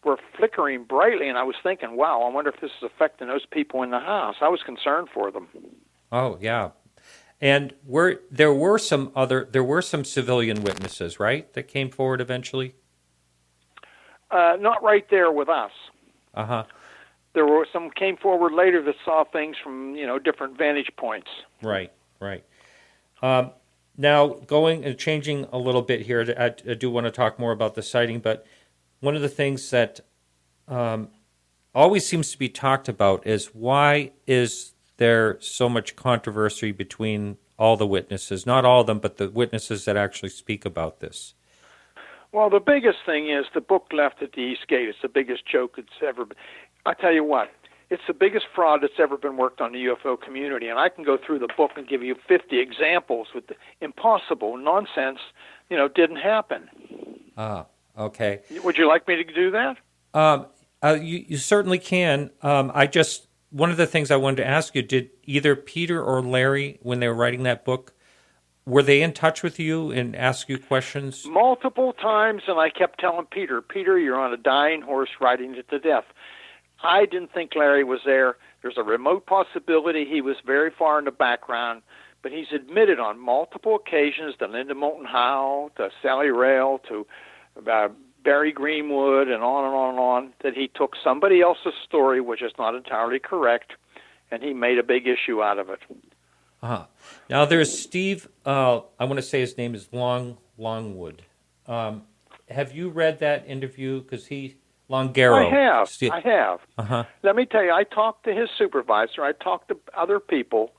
were flickering brightly, and I was thinking, wow, I wonder if this is affecting those people in the house. I was concerned for them. Oh, yeah. And there were some civilian witnesses, right, that came forward eventually? Not right there with us. Uh-huh. There were some came forward later that saw things from, different vantage points. Right. Now, going and changing a little bit here, I do want to talk more about the sighting, but one of the things that always seems to be talked about is why is there so much controversy between all the witnesses? Not all of them, but the witnesses that actually speak about this. Well, the biggest thing is the book left at the East Gate. It's the biggest joke it's ever been. I tell you what, it's the biggest fraud that's ever been worked on the UFO community, and I can go through the book and give you 50 examples with the impossible nonsense, didn't happen. Ah, okay. Would you like me to do that? You certainly can. One of the things I wanted to ask you, did either Peter or Larry, when they were writing that book, were they in touch with you and ask you questions? Multiple times, and I kept telling Peter, you're on a dying horse riding it to death. I didn't think Larry was there. There's a remote possibility he was very far in the background, but he's admitted on multiple occasions to Linda Moulton Howe, to Sally Rail, to Barry Greenwood, and on and on and on, that he took somebody else's story, which is not entirely correct, and he made a big issue out of it. Uh-huh. Now, there's Steve, I want to say his name is Longwood. Have you read that interview? Because Longaro. I have. Uh-huh. Let me tell you, I talked to his supervisor. I talked to other people.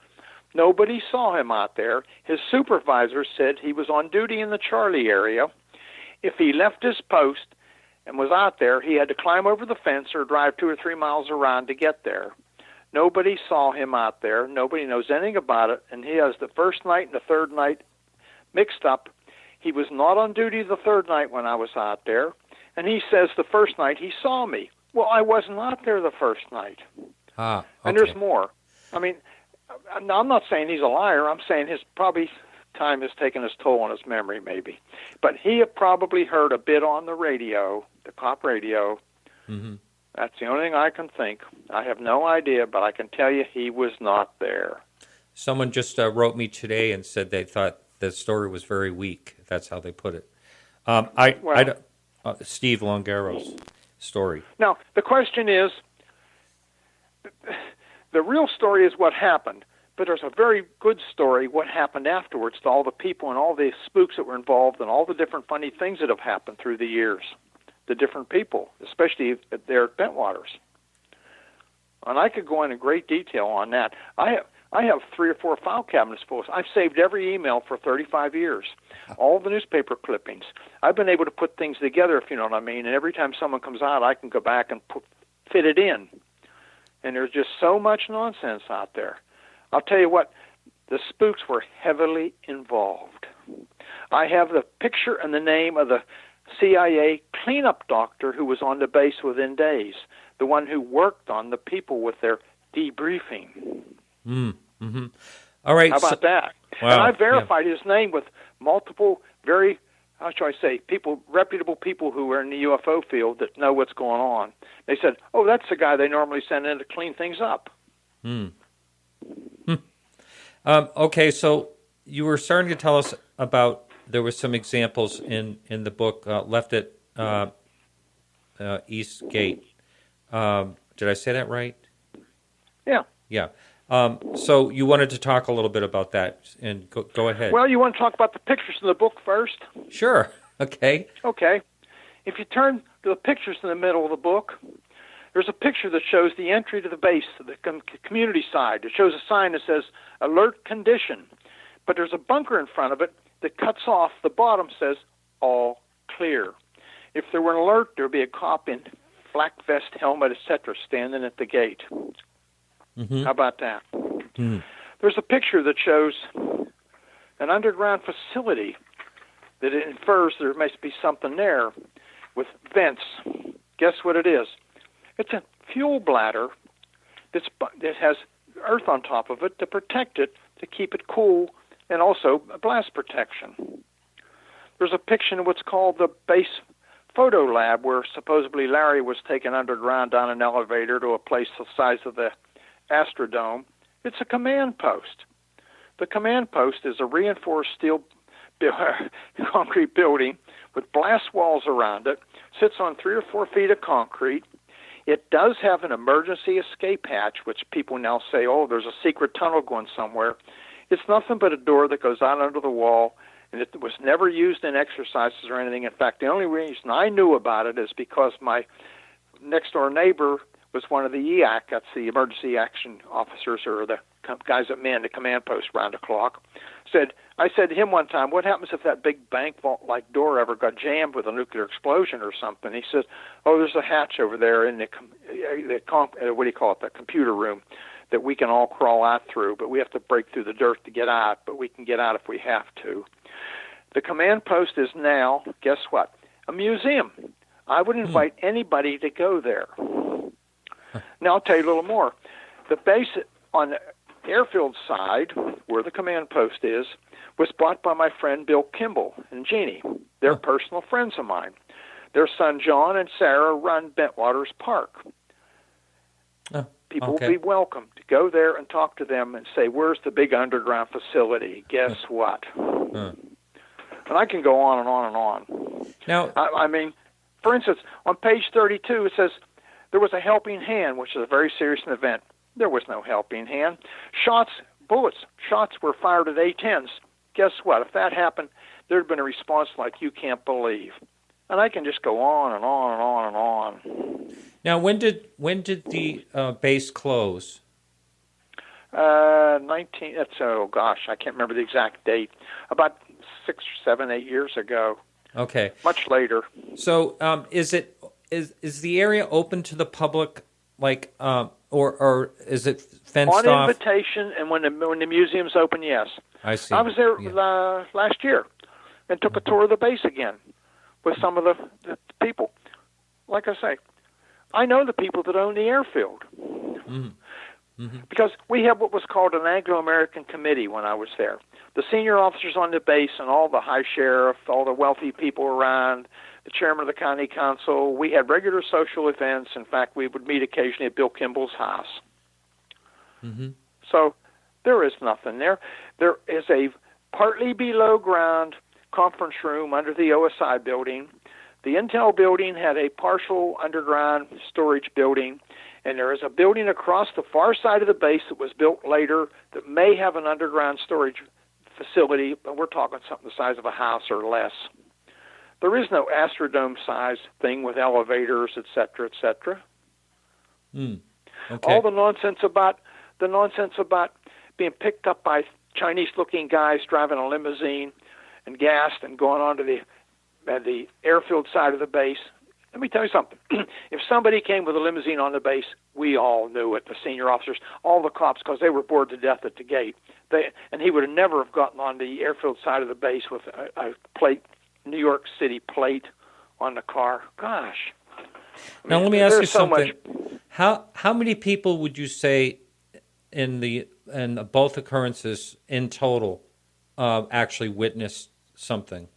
Nobody saw him out there. His supervisor said he was on duty in the Charlie area. If he left his post and was out there, he had to climb over the fence or drive 2 or 3 miles around to get there. Nobody saw him out there. Nobody knows anything about it. And he has the first night and the third night mixed up. He was not on duty the third night when I was out there. And he says the first night he saw me. Well, I wasn't out there the first night. Okay. And there's more. I mean, I'm not saying he's a liar. I'm saying his probably time has taken its toll on his memory, maybe. But he had probably heard a bit on the radio, the cop radio. Mm-hmm. That's the only thing I can think. I have no idea, but I can tell you he was not there. Someone just wrote me today and said they thought the story was very weak. That's how they put it. Steve Longaro's story. Now, the question is, the real story is what happened, but there's a very good story, what happened afterwards to all the people and all the spooks that were involved and all the different funny things that have happened through the years, the different people, especially there at Bentwaters. And I could go into great detail on that. I have 3 or 4 file cabinets full. I've saved every email for 35 years, all the newspaper clippings. I've been able to put things together, if you know what I mean, and every time someone comes out, I can go back and fit it in. And there's just so much nonsense out there. I'll tell you what, the spooks were heavily involved. I have the picture and the name of the CIA cleanup doctor who was on the base within days, the one who worked on the people with their debriefing. Mm-hmm. All right. How about that? Wow, and I verified his name with multiple very, how shall I say, reputable people who are in the UFO field that know what's going on. They said, oh, that's the guy they normally send in to clean things up. Okay, so you were starting to tell us about, there were some examples in the book, left at East Gate. Did I say that right? Yeah. Yeah. So you wanted to talk a little bit about that, and go ahead. Well, you want to talk about the pictures in the book first? Sure. Okay. Okay. If you turn to the pictures in the middle of the book, there's a picture that shows the entry to the base, the community side. It shows a sign that says alert condition, but there's a bunker in front of it that cuts off. The bottom says all clear. If there were an alert, there would be a cop in black vest, helmet, etc., standing at the gate. Mm-hmm. How about that? Mm-hmm. There's a picture that shows an underground facility that infers there must be something there with vents. Guess what it is? It's a fuel bladder that has earth on top of it to protect it, to keep it cool, and also blast protection. There's a picture of what's called the base photo lab, where supposedly Larry was taken underground down an elevator to a place the size of the Astrodome. It's a command post. The command post is a reinforced steel concrete building with blast walls around it, sits on 3 or 4 feet of concrete. It does have an emergency escape hatch, which people now say, oh, there's a secret tunnel going somewhere. It's nothing but a door that goes out under the wall, and it was never used in exercises or anything. In fact, the only reason I knew about it is because my next-door neighbor was one of the EAC, that's the emergency action officers, or the guys that man the command post round the clock. I said to him one time, what happens if that big bank vault-like door ever got jammed with a nuclear explosion or something? He said, oh, there's a hatch over there in the computer room that we can all crawl out through, but we have to break through the dirt to get out, but we can get out if we have to. The command post is now, guess what, a museum. I would invite anybody to go there. Now I'll tell you a little more. The base on the airfield side, where the command post is, was bought by my friend Bill Kimball and Jeannie. They're personal friends of mine. Their son John and Sarah run Bentwaters Park. People will be welcome to go there and talk to them and say, where's the big underground facility? Guess what? And I can go on and on and on. Now, I mean, for instance, on page 32, it says, there was a helping hand, which is a very serious event. There was no helping hand. Shots were fired at A-10s. Guess what? If that happened, there had been a response like you can't believe. And I can just go on and on and on and on. Now, when did the base close? 19. I can't remember the exact date. About 6, 7, 8 years ago. Okay. Much later. So, is the area open to the public, like, or is it fenced off? On invitation, and when the museum's open, yes. I see. I was there last year and took a tour of the base again with some of the people. Like I say, I know the people that own the airfield. Because we have what was called an Anglo-American committee when I was there. The senior officers on the base and all the high sheriff, all the wealthy people around, the chairman of the county council. We had regular social events. In fact, we would meet occasionally at Bill Kimball's house. So there is nothing there. There is a partly below ground conference room under the OSI building. The Intel building had a partial underground storage building, and there is a building across the far side of the base that was built later that may have an underground storage facility, but we're talking something the size of a house or less. There is no Astrodome-sized thing with elevators, et cetera, et cetera. Okay. All the nonsense about being picked up by Chinese-looking guys driving a limousine and gassed and going on to the airfield side of the base. Let me tell you something. If somebody came with a limousine on the base, we all knew it, the senior officers, all the cops, because they were bored to death at the gate. And he would have never have gotten on the airfield side of the base with a plate, New York City plate on the car. Gosh. Now, let me ask you something. How many people would you say in both occurrences in total actually witnessed something?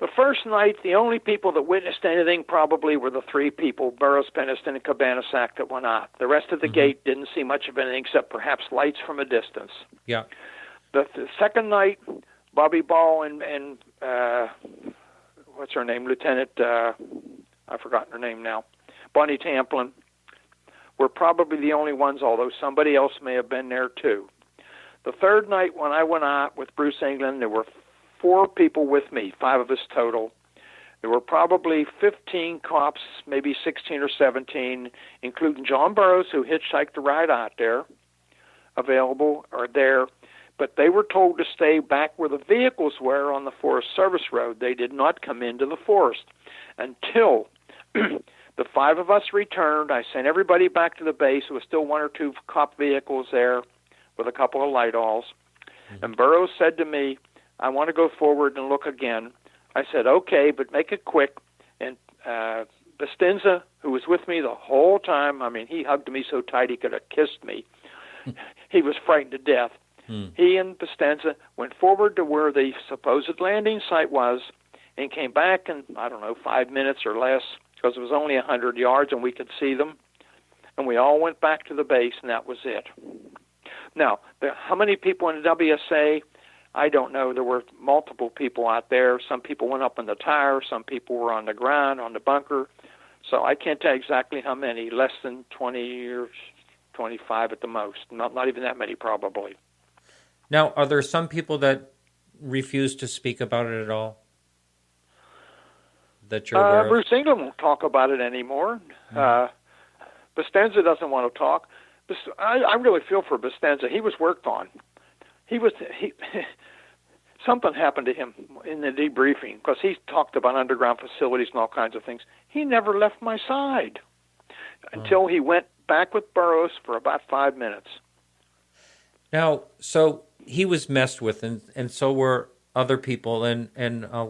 The first night, the only people that witnessed anything probably were the 3 people, Burroughs, Peniston, and Cabanas-Sack, that went out. The rest of the gate didn't see much of anything except perhaps lights from a distance. Yeah. The second night, Bobby Ball and what's her name, Lieutenant, I've forgotten her name now, Bonnie Tamplin, were probably the only ones, although somebody else may have been there too. The third night, when I went out with Bruce England, there were 4 people with me, 5 of us total. There were probably 15 cops, maybe 16 or 17, including John Burroughs, who hitchhiked a ride out there, available or there. But they were told to stay back where the vehicles were on the Forest Service Road. They did not come into the forest until the 5 of us returned. I sent everybody back to the base. There was still 1 or 2 cop vehicles there with a couple of light-alls. And Burroughs said to me, I want to go forward and look again. I said, okay, but make it quick. And Bustinza, who was with me the whole time, I mean, he hugged me so tight he could have kissed me. He was frightened to death. He and Bustinza went forward to where the supposed landing site was and came back in, 5 minutes or less, because it was only 100 yards and we could see them. And we all went back to the base, and that was it. Now, how many people in the WSA? I don't know. There were multiple people out there. Some people went up in the tower. Some people were on the ground, on the bunker. So I can't tell exactly how many. Less than 20 or 25 at the most. Not even that many, probably. Now, are there some people that refuse to speak about it at all? That you're aware of? Bruce England won't talk about it anymore. Bustinza doesn't want to talk. I really feel for Bustinza. He was worked on. Something happened to him in the debriefing, because he talked about underground facilities and all kinds of things. He never left my side until he went back with Burroughs for about 5 minutes. Now, so he was messed with, and so were other people, and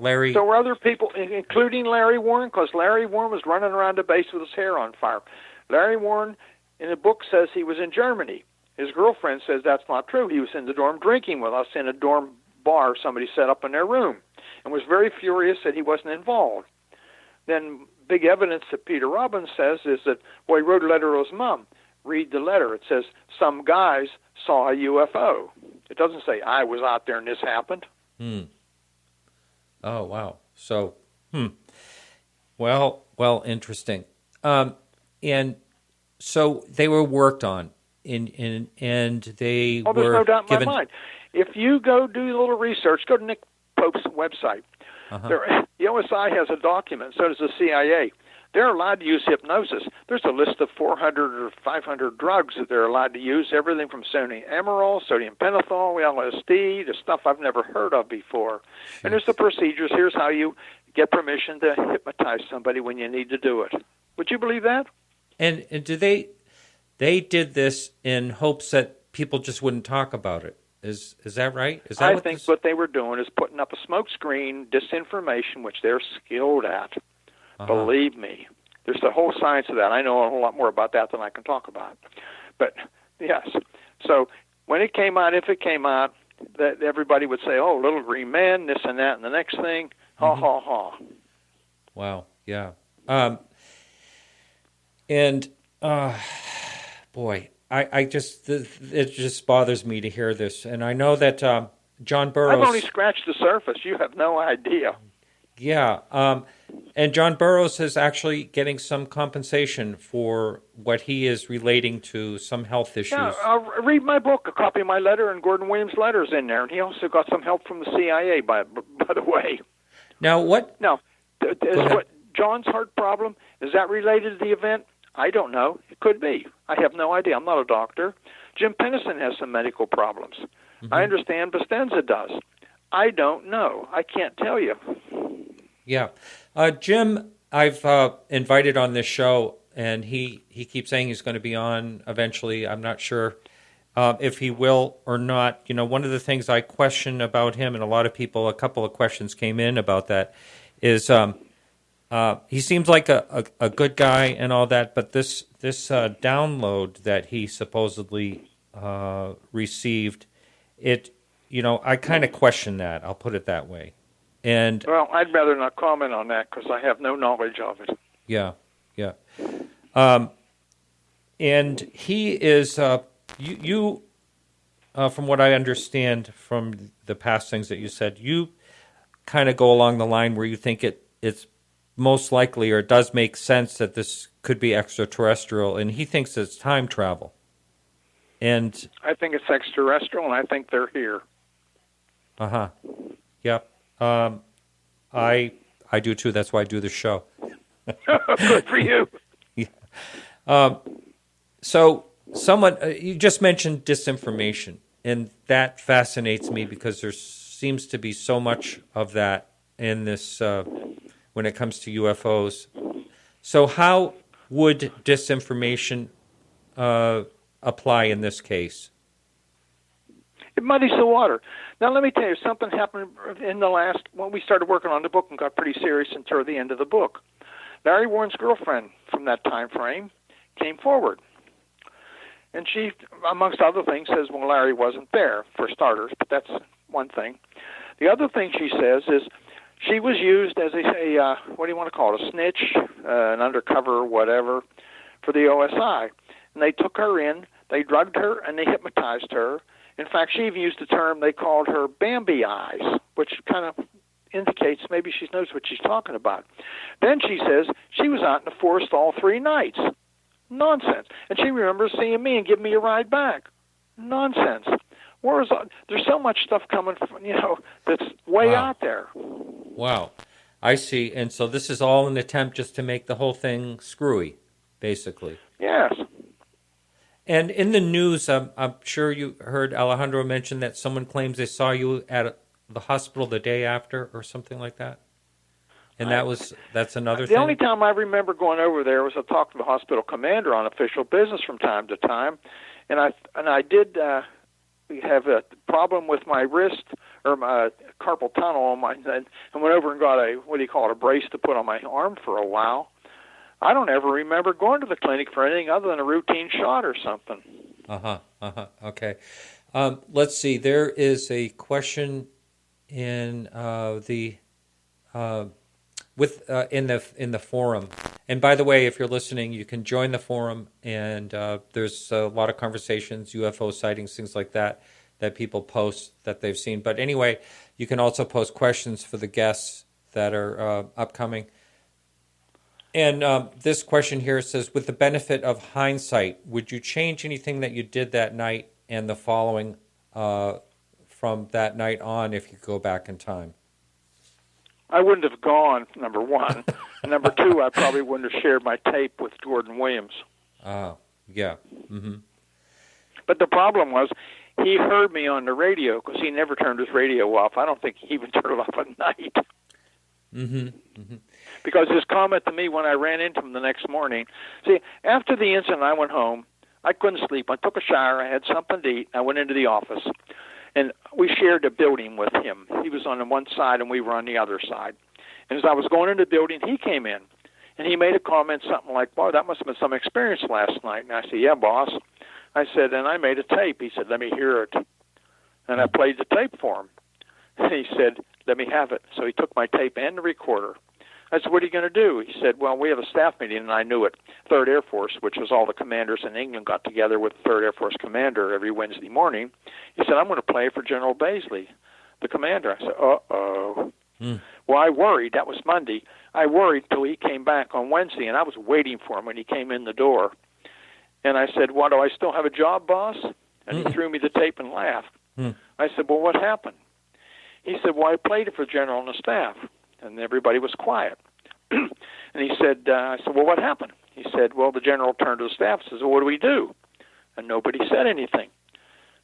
Larry... So were other people, including Larry Warren, because Larry Warren was running around the base with his hair on fire. Larry Warren, in the book, says he was in Germany. His girlfriend says that's not true. He was in the dorm drinking with us in a dorm bar somebody set up in their room, and was very furious that he wasn't involved. Then big evidence that Peter Robbins says is that, well, he wrote a letter to his mom. read the letter. It says, some guys saw a UFO. It doesn't say, I was out there and this happened. Oh, wow. So, Well, interesting. And so they were worked on, and they were there's no doubt given... in my mind. If you go do a little research, go to Nick Pope's website. The OSI has a document, so does the CIA. They're allowed to use hypnosis. There's a list of 400 or 500 drugs that they're allowed to use, everything from sodium emerald, sodium pentothal, LSD, to stuff I've never heard of before. And there's the procedures. Here's how you get permission to hypnotize somebody when you need to do it. Would you believe that? And do they did this in hopes that people just wouldn't talk about it? Is that right? Is that I think what they were doing is putting up a smoke screen, disinformation, which they're skilled at. Believe me. There's the whole science of that. I know a whole lot more about that than I can talk about. But, yes. So when it came out, if it came out, that everybody would say, oh, little green man, this and that, and the next thing, ha, ha, ha. Wow, yeah. Boy, I just, it just bothers me to hear this. And I know that John Burroughs... I've only scratched the surface. You have no idea. Yeah, and John Burroughs is actually getting some compensation for what he is relating to some health issues. Yeah, read my book, a copy of my letter, and Gordon Williams' letters in there. And he also got some help from the CIA, by the way. Now, what? Now, what John's heart problem, is that related to the event? I don't know. It could be. I have no idea. I'm not a doctor. Jim Pennison has some medical problems. I understand Bastenza does. I don't know. I can't tell you. Yeah. Jim, I've invited on this show, and he keeps saying he's going to be on eventually. I'm not sure if he will or not. You know, one of the things I question about him, and a couple of questions came in about that, is he seems like a good guy and all that, but this download that he supposedly received, I kind of question that. I'll put it that way. And well, I'd rather not comment on that because I have no knowledge of it. Yeah. And he is, you from what I understand from the past things that you said, you kind of go along the line where you think it's most likely, or it does make sense that this could be extraterrestrial, and he thinks it's time travel. And I think it's extraterrestrial, and I think they're here. Yep. I do too. That's why I do the show. Good for you. Yeah. So someone you just mentioned disinformation, and that fascinates me because there seems to be so much of that in this when it comes to UFOs. So how would disinformation apply in this case? It muddies the water. Now, let me tell you, something happened when we started working on the book and got pretty serious until the end of the book. Larry Warren's girlfriend from that time frame came forward. And she, amongst other things, says, well, Larry wasn't there, for starters, but that's one thing. The other thing she says is she was used as what do you want to call it, a snitch, an undercover or whatever, for the OSI. And they took her in, they drugged her, and they hypnotized her. In fact, she even used a term they called her Bambi eyes, which kind of indicates maybe she knows what she's talking about. Then she says she was out in the forest all 3 nights. Nonsense. And she remembers seeing me and giving me a ride back. Nonsense. There's so much stuff coming from, that's way out there. Wow. I see. And so this is all an attempt just to make the whole thing screwy, basically. Yes. And in the news, I'm sure you heard Alejandro mention that someone claims they saw you at the hospital the day after or something like that. And that's another thing? The only time I remember going over there was I talked to the hospital commander on official business from time to time. And I did have a problem with my wrist or my carpal tunnel and went over and got a brace to put on my arm for a while. I don't ever remember going to the clinic for anything other than a routine shot or something. Okay. Let's see. There is a question in in the forum, And by the way, if you're listening, you can join the forum, and there's a lot of conversations, UFO sightings, things like that people post that they've seen. But anyway, you can also post questions for the guests that are upcoming. And this question here says, with the benefit of hindsight, would you change anything that you did that night and the following from that night on if you go back in time? I wouldn't have gone, number one. And number two, I probably wouldn't have shared my tape with Gordon Williams. Oh, yeah. Mm-hmm. But the problem was, he heard me on the radio because he never turned his radio off. I don't think he even turned it off at night. Mm-hmm. Mm-hmm. Because his comment to me when I ran into him the next morning, see, after the incident, I went home. I couldn't sleep. I took a shower. I had something to eat. I went into the office. And we shared a building with him. He was on one side and we were on the other side. And as I was going into the building, he came in. And he made a comment, something like, boy, that must have been some experience last night. And I said, yeah, boss. I said, and I made a tape. He said, let me hear it. And I played the tape for him. And he said, let me have it. So he took my tape and the recorder. I said, what are you going to do? He said, well, we have a staff meeting, and I knew it. 3rd Air Force, which was all the commanders in England, got together with the 3rd Air Force commander every Wednesday morning. He said, I'm going to play for General Baisley, the commander. I said, uh-oh. Well, I worried. That was Monday. I worried till he came back on Wednesday, and I was waiting for him when he came in the door. And I said, what, do I still have a job, boss? And he threw me the tape and laughed. I said, well, what happened? He said, well, I played it for General and the staff. And everybody was quiet. And he said, I said, well, what happened? He said, well, the general turned to the staff and says, well, what do we do? And nobody said anything.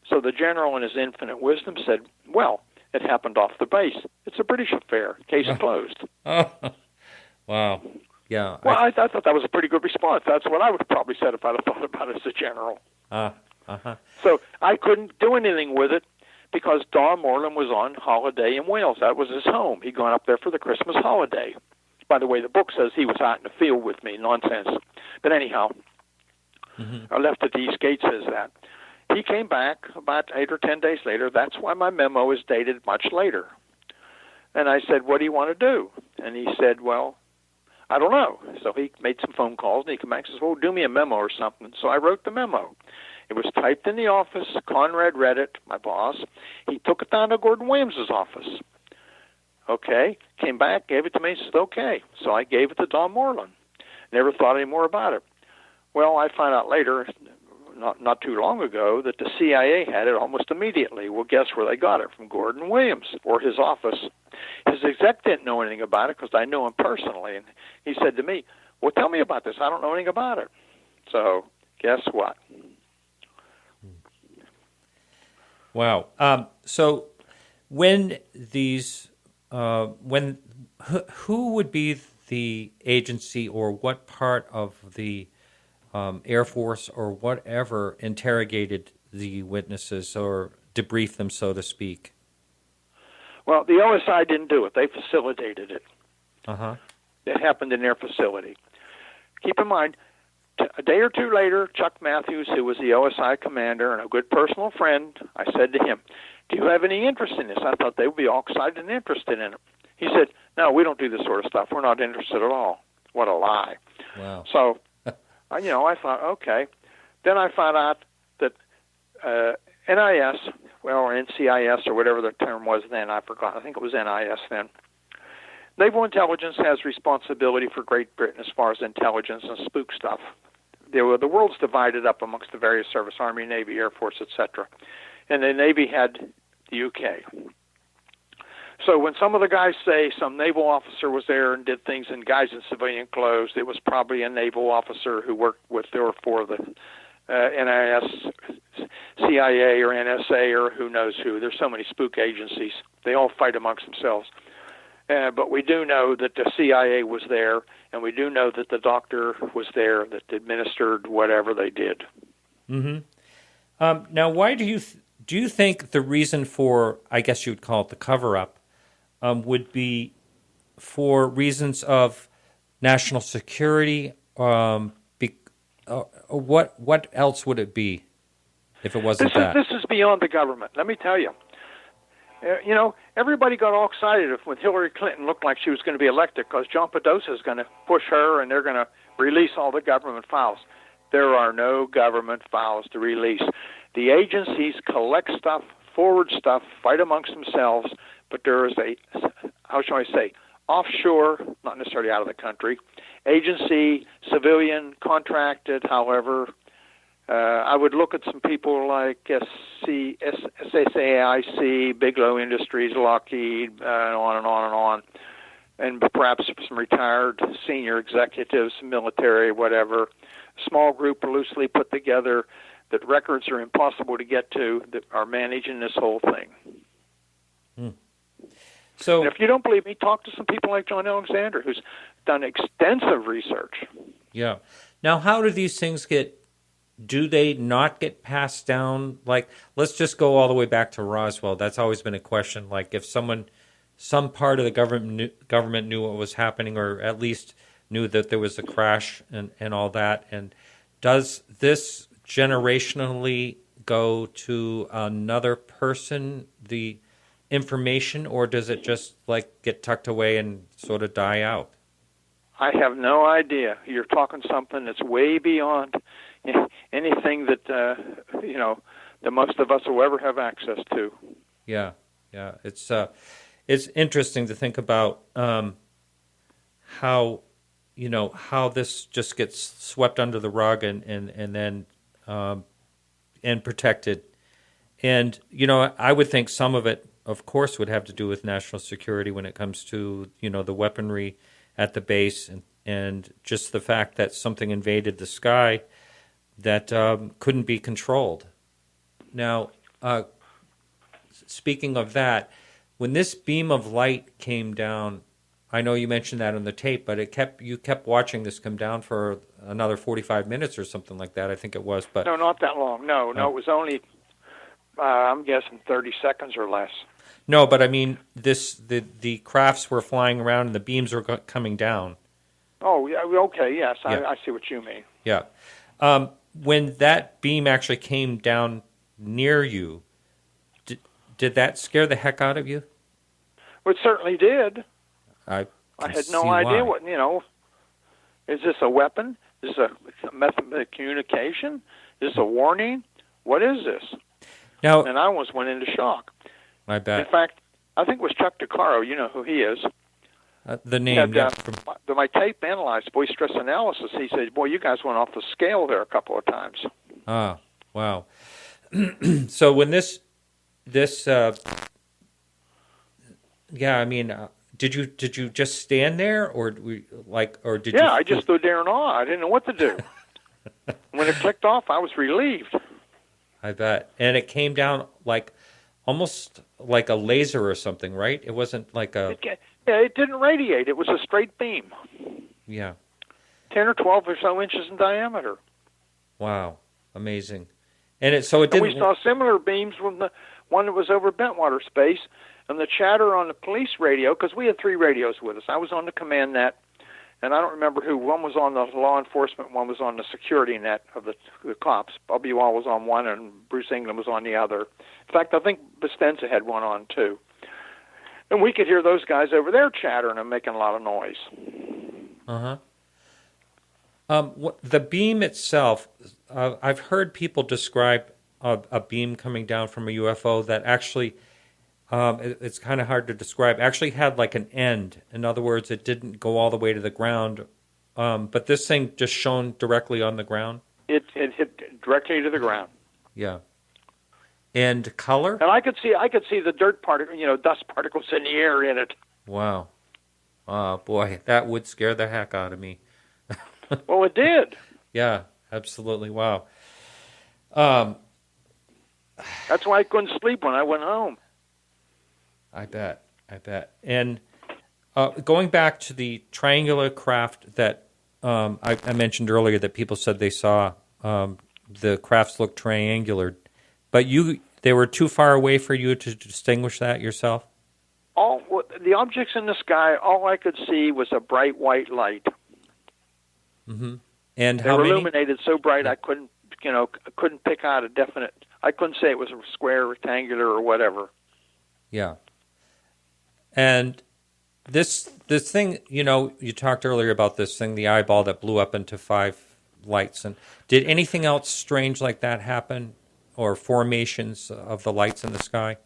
So the general, in his infinite wisdom, said, well, it happened off the base. It's a British affair. Case closed. Wow. Yeah. Well, I thought that was a pretty good response. That's what I would have probably said if I'd have thought about it as a general. So I couldn't do anything with it because Don Moreland was on holiday in Wales. That was his home. He'd gone up there for the Christmas holiday. By the way, the book says he was out in the field with me. Nonsense. But anyhow, I left at the East Gate says that. He came back about 8 or 10 days later. That's why my memo is dated much later. And I said, what do you want to do? And he said, well, I don't know. So he made some phone calls, and he came back and says, well, do me a memo or something. So I wrote the memo. It was typed in the office. Conrad read it, my boss. He took it down to Gordon Williams' office. Okay, came back, gave it to me, and said, okay. So I gave it to Don Moreland. Never thought any more about it. Well, I found out later, not too long ago, that the CIA had it almost immediately. Well, guess where they got it? From Gordon Williams, or his office. His exec didn't know anything about it because I knew him personally. And he said to me, well, tell me about this. I don't know anything about it. So guess what? Wow. So when these... who would be the agency or what part of the Air Force or whatever interrogated the witnesses or debriefed them, so to speak? Well, the OSI didn't do it. They facilitated it. It happened in their facility. Keep in mind, a day or two later, Chuck Matthews, who was the OSI commander and a good personal friend, I said to him, do you have any interest in this? I thought they would be all excited and interested in it. He said, no, we don't do this sort of stuff. We're not interested at all. What a lie. Wow. So, I thought, okay. Then I found out that NIS, or NCIS, or whatever the term was then, I forgot. I think it was NIS then. Naval Intelligence has responsibility for Great Britain as far as intelligence and spook stuff. The world's divided up amongst the various service, Army, Navy, Air Force, etc. And the Navy had the UK. So when some of the guys say some naval officer was there and did things in guys in civilian clothes, it was probably a naval officer who worked with or for the NIS, CIA, or NSA, or who knows who. There's so many spook agencies. They all fight amongst themselves. But we do know that the CIA was there, and we do know that the doctor was there that administered whatever they did. Now, why do you think the reason for, I guess you would call it the cover-up, would be for reasons of national security? What else would it be if it wasn't that? This is beyond the government. Let me tell you. Everybody got all excited when Hillary Clinton looked like she was going to be elected because John Podesta is going to push her and they're going to release all the government files. There are no government files to release. The agencies collect stuff, forward stuff, fight amongst themselves, but there is how shall I say, offshore, not necessarily out of the country, agency, civilian, contracted, however. I would look at some people like SSAIC, Bigelow Industries, Lockheed, and on and on and on, and perhaps some retired senior executives, military, whatever. Small group loosely put together that records are impossible to get to that are managing this whole thing. So, and if you don't believe me, talk to some people like John Alexander, who's done extensive research. Yeah. Now, how do these things do they not get passed down? Like, let's just go all the way back to Roswell. That's always been a question. Like, if some part of the government knew what was happening, or at least knew that there was a crash and all that, and does this generationally go to another person, the information, or does it just like get tucked away and sort of die out? I have no idea. You're talking something that's way beyond anything that that most of us will ever have access to. Yeah. It's interesting to think about how this just gets swept under the rug and then and protected. And I would think some of it, of course, would have to do with national security when it comes to the weaponry at the base and just the fact that something invaded the sky that couldn't be controlled. Now, speaking of that, when this beam of light came down, I know you mentioned that on the tape, but you kept watching this come down for another 45 minutes or something like that, I think it was. But no, not that long. No, it was only, I'm guessing 30 seconds or less. No, but I mean, the crafts were flying around and the beams were coming down. Oh, yeah, okay, yes, Yeah. I see what you mean. Yeah. When that beam actually came down near you, did that scare the heck out of you? Well, it certainly did. I had no idea what, is this a weapon? Is this a method of communication? Is this a warning? What is this? Now, and I almost went into shock. I bet. In fact, I think it was Chuck DeCaro, you know who he is. The name, yeah. My tape analyzed voice stress analysis. He said, boy, you guys went off the scale there a couple of times. Ah, wow. So when this I mean, did you just stand there, or did you? Yeah, I just stood there in awe. I didn't know what to do. When it clicked off, I was relieved. I bet. And it came down almost like a laser or something, right? It wasn't like a... It didn't radiate. It was a straight beam. Yeah. 10 or 12 or so inches in diameter. Wow. Amazing. And it didn't... And we saw similar beams from the one that was over Bentwater Space, and the chatter on the police radio, because we had 3 radios with us. I was on the command net, and I don't remember who. One was on the law enforcement, one was on the security net of the cops. Bobby Wall was on one, and Bruce England was on the other. In fact, I think Bestenza had one on, too. And we could hear those guys over there chattering and making a lot of noise. The beam itself, I've heard people describe a beam coming down from a UFO that actually, it's kind of hard to describe, actually had like an end. In other words, it didn't go all the way to the ground. But this thing just shone directly on the ground? It hit directly to the ground. Yeah. And color? And I could see the dust particles in the air in it. Wow. Oh, boy, that would scare the heck out of me. Well, it did. Yeah, absolutely. Wow. That's why I couldn't sleep when I went home. I bet. And going back to the triangular craft that I mentioned earlier that people said they saw, the crafts looked triangular. But they were too far away for you to distinguish that yourself? The objects in the sky, all I could see was a bright white light. Mm-hmm. And they were illuminated so bright I couldn't pick out a definite. I couldn't say it was a square, rectangular, or whatever. Yeah. And this thing, you talked earlier about this thing, the eyeball that blew up into 5 lights. And did anything else strange like that happen, or formations of the lights in the sky?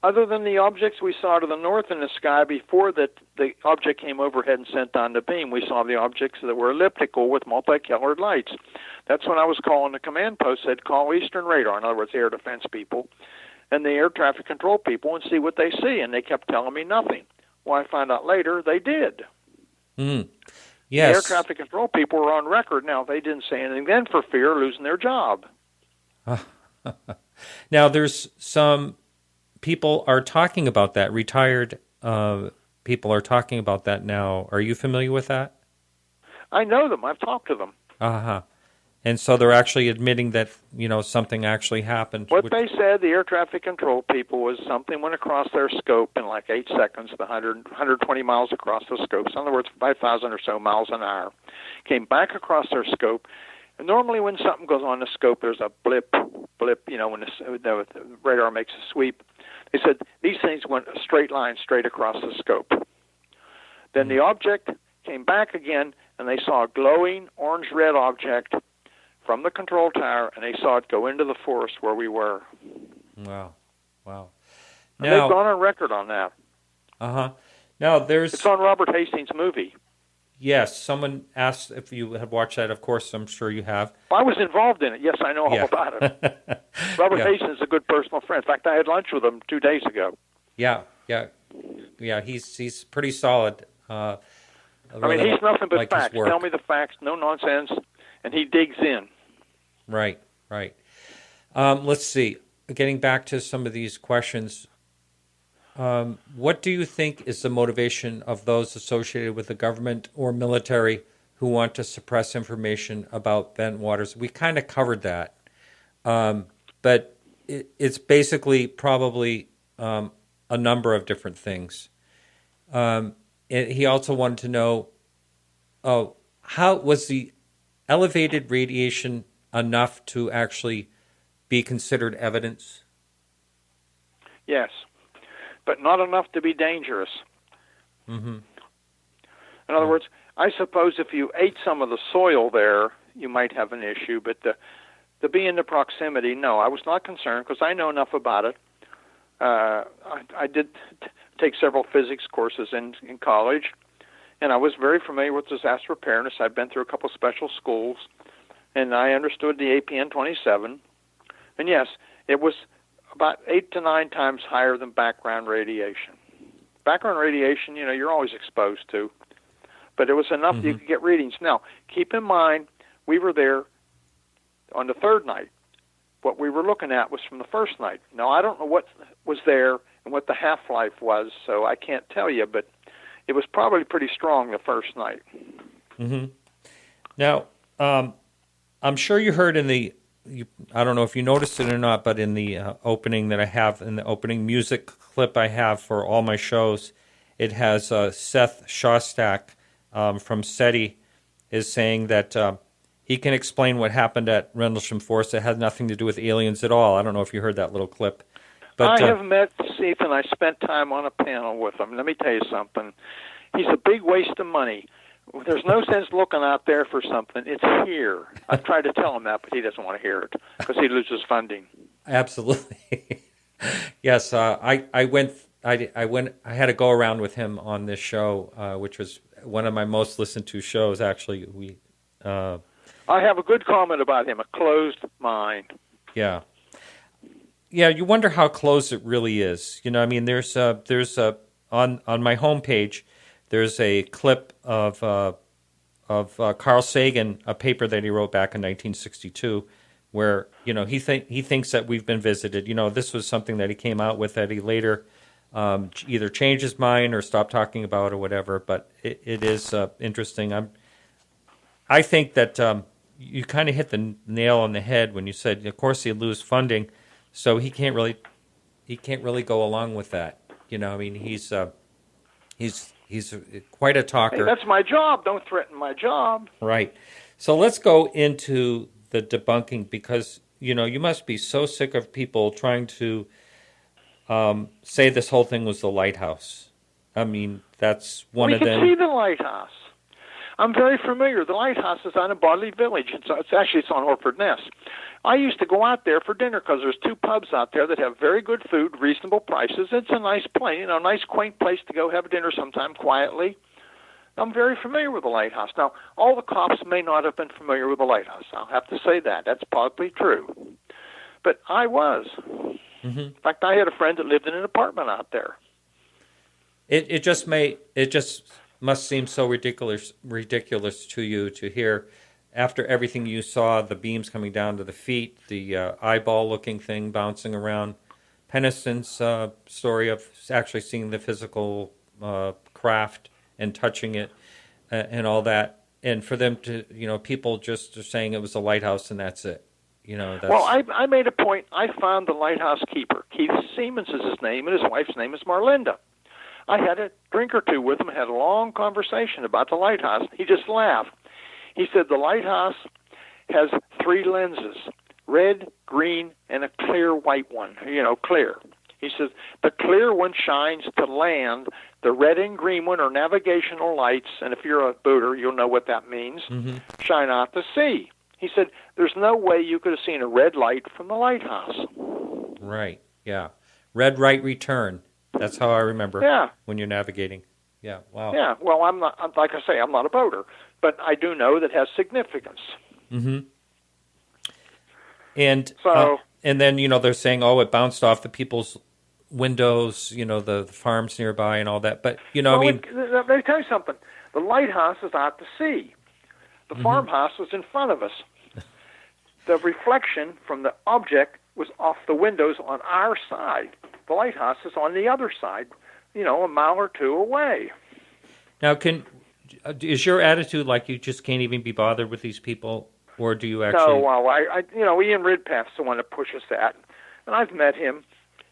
Other than the objects we saw to the north in the sky before that the object came overhead and sent down the beam, we saw the objects that were elliptical with multicolored lights. That's when I was calling the command post, said call Eastern Radar, in other words, air defense people, and the air traffic control people, and see what they see, and they kept telling me nothing. Well, I found out later they did. Yes. The air traffic control people were on record. Now, they didn't say anything then for fear of losing their job. Now, there's some people are talking about that. Retired people are talking about that now. Are you familiar with that? I know them. I've talked to them. Uh-huh. And so they're actually admitting that, something actually happened. What they said, the air traffic control people, was something went across their scope in like 8 seconds, 120 miles across the scope. So in other words, 5,000 or so miles an hour. Came back across their scope. And normally when something goes on the scope, there's a blip, when the radar makes a sweep. They said these things went a straight line straight across the scope. Then the object came back again, and they saw a glowing orange-red object from the control tower, and they saw it go into the forest where we were. Wow. Now, they've gone on record on that. Uh-huh. Now, it's on Robert Hastings' movie. Yes, someone asked if you had watched that. Of course, I'm sure you have. I was involved in it. Yes, I know all about it. Robert Hastings is a good personal friend. In fact, I had lunch with him 2 days ago. Yeah. He's pretty solid. He's nothing but facts. Tell me the facts, no nonsense, and he digs in. Right. Let's see. Getting back to some of these questions, what do you think is the motivation of those associated with the government or military who want to suppress information about vent waters? We kind of covered that, but it's basically probably a number of different things. He also wanted to know, how was the elevated radiation enough to actually be considered evidence? Yes, but not enough to be dangerous. Mm-hmm. In other words, I suppose if you ate some of the soil there, you might have an issue, but to be in the proximity, no, I was not concerned because I know enough about it. I did take several physics courses in college, and I was very familiar with disaster preparedness. I've been through a couple special schools, and I understood the APN 27. And yes, it was about 8 to 9 times higher than background radiation. Background radiation, you're always exposed to, but it was enough that you could get readings. Now, keep in mind, we were there on the third night. What we were looking at was from the first night. Now, I don't know what was there and what the half-life was, so I can't tell you, but it was probably pretty strong the first night. Mm-hmm. Now, I'm sure you heard I don't know if you noticed it or not, but in the opening that I have, in the opening music clip I have for all my shows, it has Seth Shostak from SETI is saying that he can explain what happened at Rendlesham Forest. It had nothing to do with aliens at all. I don't know if you heard that little clip. But I have met Steve, and I spent time on a panel with him. Let me tell you something. He's a big waste of money. There's no sense looking out there for something. It's here. I've tried to tell him that, but he doesn't want to hear it because he loses funding. Absolutely. Yes, I had a go around with him on this show, which was one of my most listened to shows. Actually, I have a good comment about him: a closed mind. Yeah. You wonder how closed it really is. There's on my homepage. There's a clip of Carl Sagan, a paper that he wrote back in 1962, where he thinks that we've been visited. This was something that he came out with that he later either changed his mind or stopped talking about or whatever. But it is interesting. I think that you kind of hit the nail on the head when you said, of course, he'd lose funding, so he can't really go along with that. He's quite a talker. Hey, that's my job. Don't threaten my job. Right. So let's go into the debunking because, you must be so sick of people trying to say this whole thing was the lighthouse. I mean, that's one of them. We can see the lighthouse. I'm very familiar. The lighthouse is on a Bodley Village. It's on Orford Ness. I used to go out there for dinner because there's 2 pubs out there that have very good food, reasonable prices. It's a nice place, nice quaint place to go have dinner sometime quietly. I'm very familiar with the lighthouse. Now, all the cops may not have been familiar with the lighthouse. I'll have to say that. That's probably true. But I was. Mm-hmm. In fact, I had a friend that lived in an apartment out there. It just must seem so ridiculous to you to hear, after everything you saw, the beams coming down to the feet, the eyeball-looking thing bouncing around, Penniston's story of actually seeing the physical craft and touching it and all that, and for them to, people just are saying it was a lighthouse and that's it. That's... Well, I made a point. I found the lighthouse keeper. Keith Siemens is his name, and his wife's name is Marlinda. I had a drink or two with him, had a long conversation about the lighthouse. He just laughed. He said the lighthouse has 3 lenses, red, green, and a clear white one, clear. He says the clear one shines to land. The red and green one are navigational lights, and if you're a booter, you'll know what that means, shine out to sea. He said there's no way you could have seen a red light from the lighthouse. Right, yeah. Red, right, return. That's how I remember when you're navigating. Yeah, wow. Yeah, well, I'm not, like I say, I'm not a boater, but I do know that has significance. Mm-hmm. And so, and then, they're saying, it bounced off the people's windows, the farms nearby and all that. But, let me tell you something. The lighthouse is out to sea. The farmhouse was in front of us. The reflection from the object was off the windows on our side. The lighthouse is on the other side, a mile or 2 away. Now, is your attitude like you just can't even be bothered with these people, or do you actually? No, well, Ian Ridpath's the one that pushes that, and I've met him.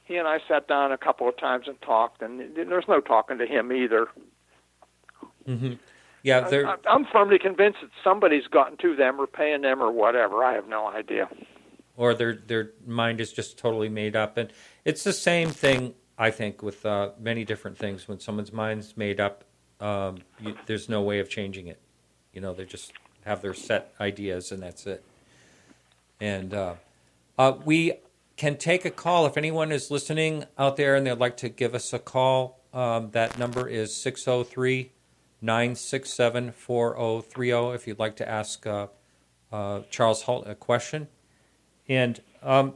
He and I sat down a couple of times and talked, and there's no talking to him either. Mm-hmm. Yeah, I'm firmly convinced that somebody's gotten to them or paying them or whatever. I have no idea. Or their mind is just totally made up. And it's the same thing, I think, with many different things. When someone's mind's made up, there's no way of changing it. They just have their set ideas, and that's it. And we can take a call. If anyone is listening out there and they'd like to give us a call, that number is 603-967-4030 if you'd like to ask Charles Halt a question. And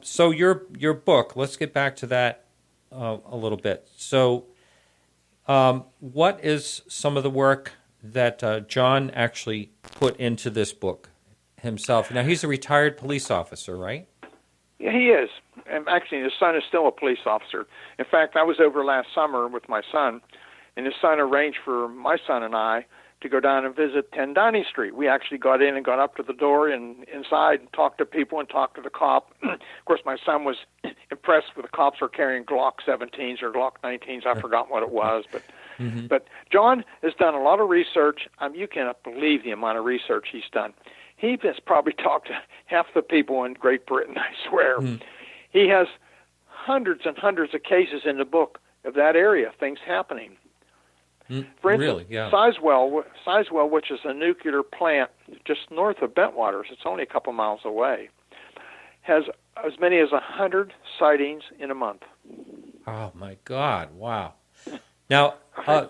so your book, let's get back to that a little bit. So what is some of the work that John actually put into this book himself? Now, he's a retired police officer, right? Yeah, he is. And actually, his son is still a police officer. In fact, I was over last summer with my son, and his son arranged for my son and I to go down and visit 10 Downing Street. We actually got in and got up to the door and inside and talked to people and talked to the cop. Of course, my son was impressed with the cops were carrying Glock 17s or Glock 19s. I forgot what it was. But John has done a lot of research. You cannot believe the amount of research he's done. He has probably talked to half the people in Great Britain, I swear. He has hundreds and hundreds of cases in the book of that area, things happening. For instance, Sizewell, which is a nuclear plant just north of Bentwaters, it's only a couple miles away, has as many as 100 sightings in a month. Oh, my God. Wow. Now,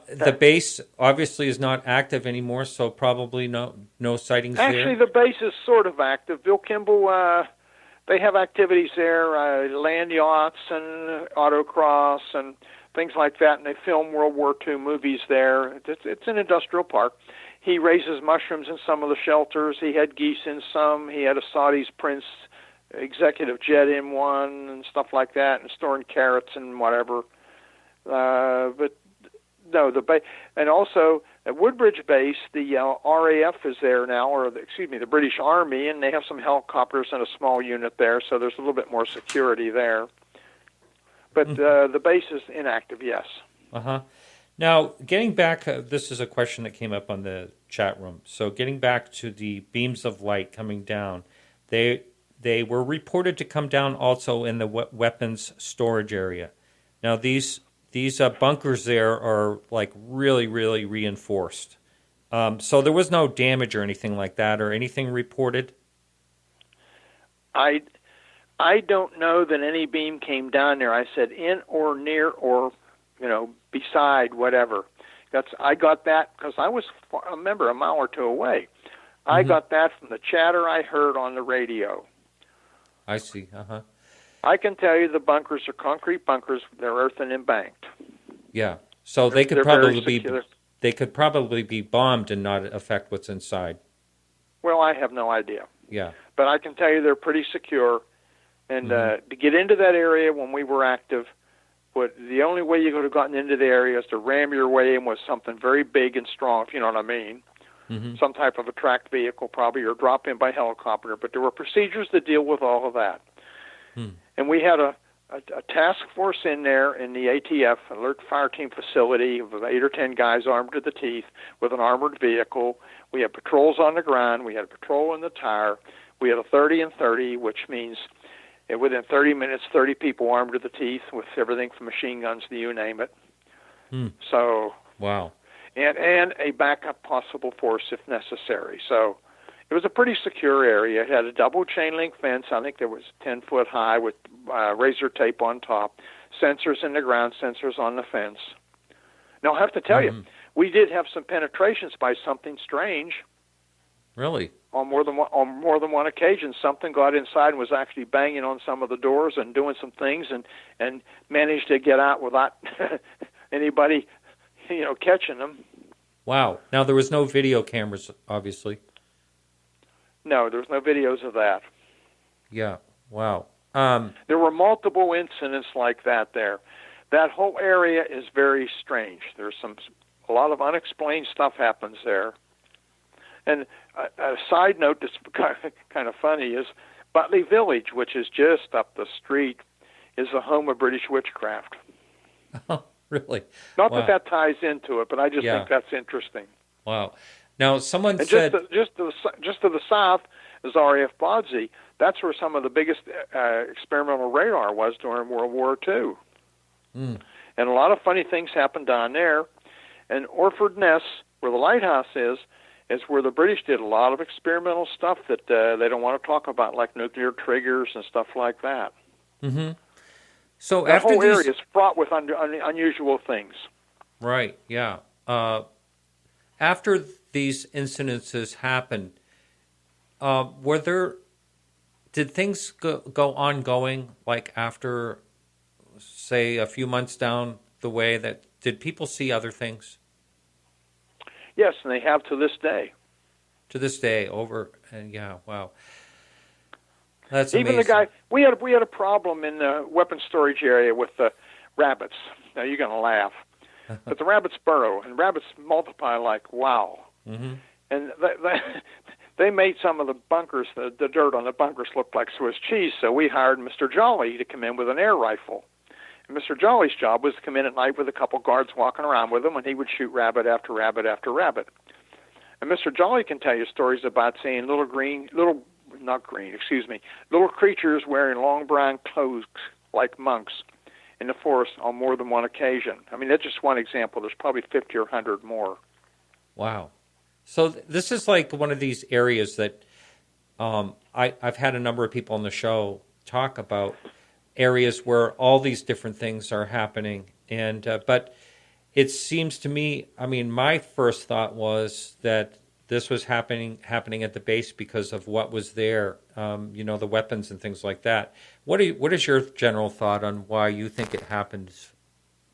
the base obviously is not active anymore, so probably no sightings there. Actually, the base is sort of active. Bill Kimball, they have activities there, land yachts and autocross and things like that, and they film World War II movies there. It's an industrial park. He raises mushrooms in some of the shelters. He had geese in some. He had a Saudi's Prince executive jet in one and stuff like that, and storing carrots and whatever. But no, and also at Woodbridge Base, the RAF is there now, the British Army, and they have some helicopters and a small unit there, so there's a little bit more security there. But the base is inactive, yes. Now, getting back, this is a question that came up on the chat room. So getting back to the beams of light coming down, they were reported to come down also in the weapons storage area. Now these bunkers there are like really, really reinforced. So there was no damage or anything like that, or anything reported? I don't know that any beam came down there. I said in or near or, beside whatever. I got that because I was, remember, a mile or two away. I got that from the chatter I heard on the radio. I see. Uh-huh. I can tell you the bunkers are concrete bunkers. They're earthen embanked. Yeah. So they could probably be bombed and not affect what's inside. Well, I have no idea. Yeah. But I can tell you they're pretty secure. And to get into that area when we were active, the only way you could have gotten into the area is to ram your way in with something very big and strong, if you know what I mean. Some type of a tracked vehicle probably, or drop in by helicopter. But there were procedures to deal with all of that. And we had a task force in there in the ATF, Alert Fire Team facility, of 8 or 10 guys armed to the teeth with an armored vehicle. We had patrols on the ground. We had a patrol in the tire. We had a 30 and 30, which means within 30 minutes, 30 people armed to the teeth with everything from machine guns to you name it. So, wow. And a backup possible force if necessary. So it was a pretty secure area. It had a double chain link fence. I think there was 10 foot high with razor tape on top, sensors in the ground, sensors on the fence. Now, I have to tell you, we did have some penetrations by something strange. Really? On more than one occasion, something got inside and was actually banging on some of the doors and doing some things, and managed to get out without anybody, catching them. Wow. Now there was no video cameras, obviously. No, there was no videos of that. Yeah. Wow. There were multiple incidents like that there. That whole area is very strange. There's a lot of unexplained stuff happens there. And a side note that's kind of funny is Butley Village, which is just up the street, is the home of British witchcraft. Oh, really? Not that ties into it, but I just think that's interesting. Wow. Now, someone and said... Just to the south is RAF Bodsey. That's where some of the biggest experimental radar was during World War II. And a lot of funny things happened down there. And Orford Ness, where the lighthouse is where the British did a lot of experimental stuff that they don't want to talk about, like nuclear triggers and stuff like that. So that after whole area is fraught with unusual things. Right, yeah. After these incidences happened, did things go ongoing, like after, say, a few months down the way? Did people see other things? Yes, and they have to this day. To this day, wow. That's amazing. Even the guy, we had a problem in the weapons storage area with the rabbits. Now you're going to laugh, but the rabbits burrow and rabbits multiply like wow. And they made some of the bunkers, the dirt on the bunkers, look like Swiss cheese. So we hired Mr. Jolly to come in with an air rifle. And Mr. Jolly's job was to come in at night with a couple guards walking around with him, and he would shoot rabbit after rabbit after rabbit. And Mr. Jolly can tell you stories about seeing little creatures wearing long brown clothes like monks in the forest on more than one occasion. I mean, that's just one example. There's probably 50 or 100 more. Wow. So this is like one of these areas that I've had a number of people on the show talk about, areas where all these different things are happening. And but it seems to me, I mean, my first thought was that this was happening at the base because of what was there, the weapons and things like that. What is your general thought on why you think it happened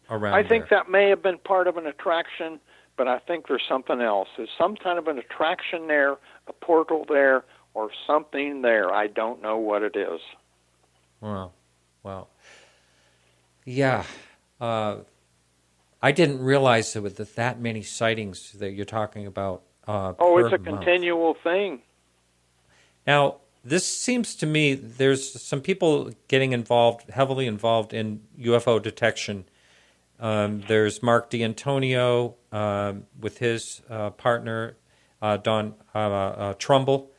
around there? I think that may have been part of an attraction, but I think there's something else. There's some kind of an attraction there, a portal there, or something there. I don't know what it is. Wow. Yeah. I didn't realize there were that many sightings that you're talking about. It's a continual thing. Now, this seems to me there's some people getting heavily involved in UFO detection. There's Mark D'Antonio with his partner, Don Trumbull.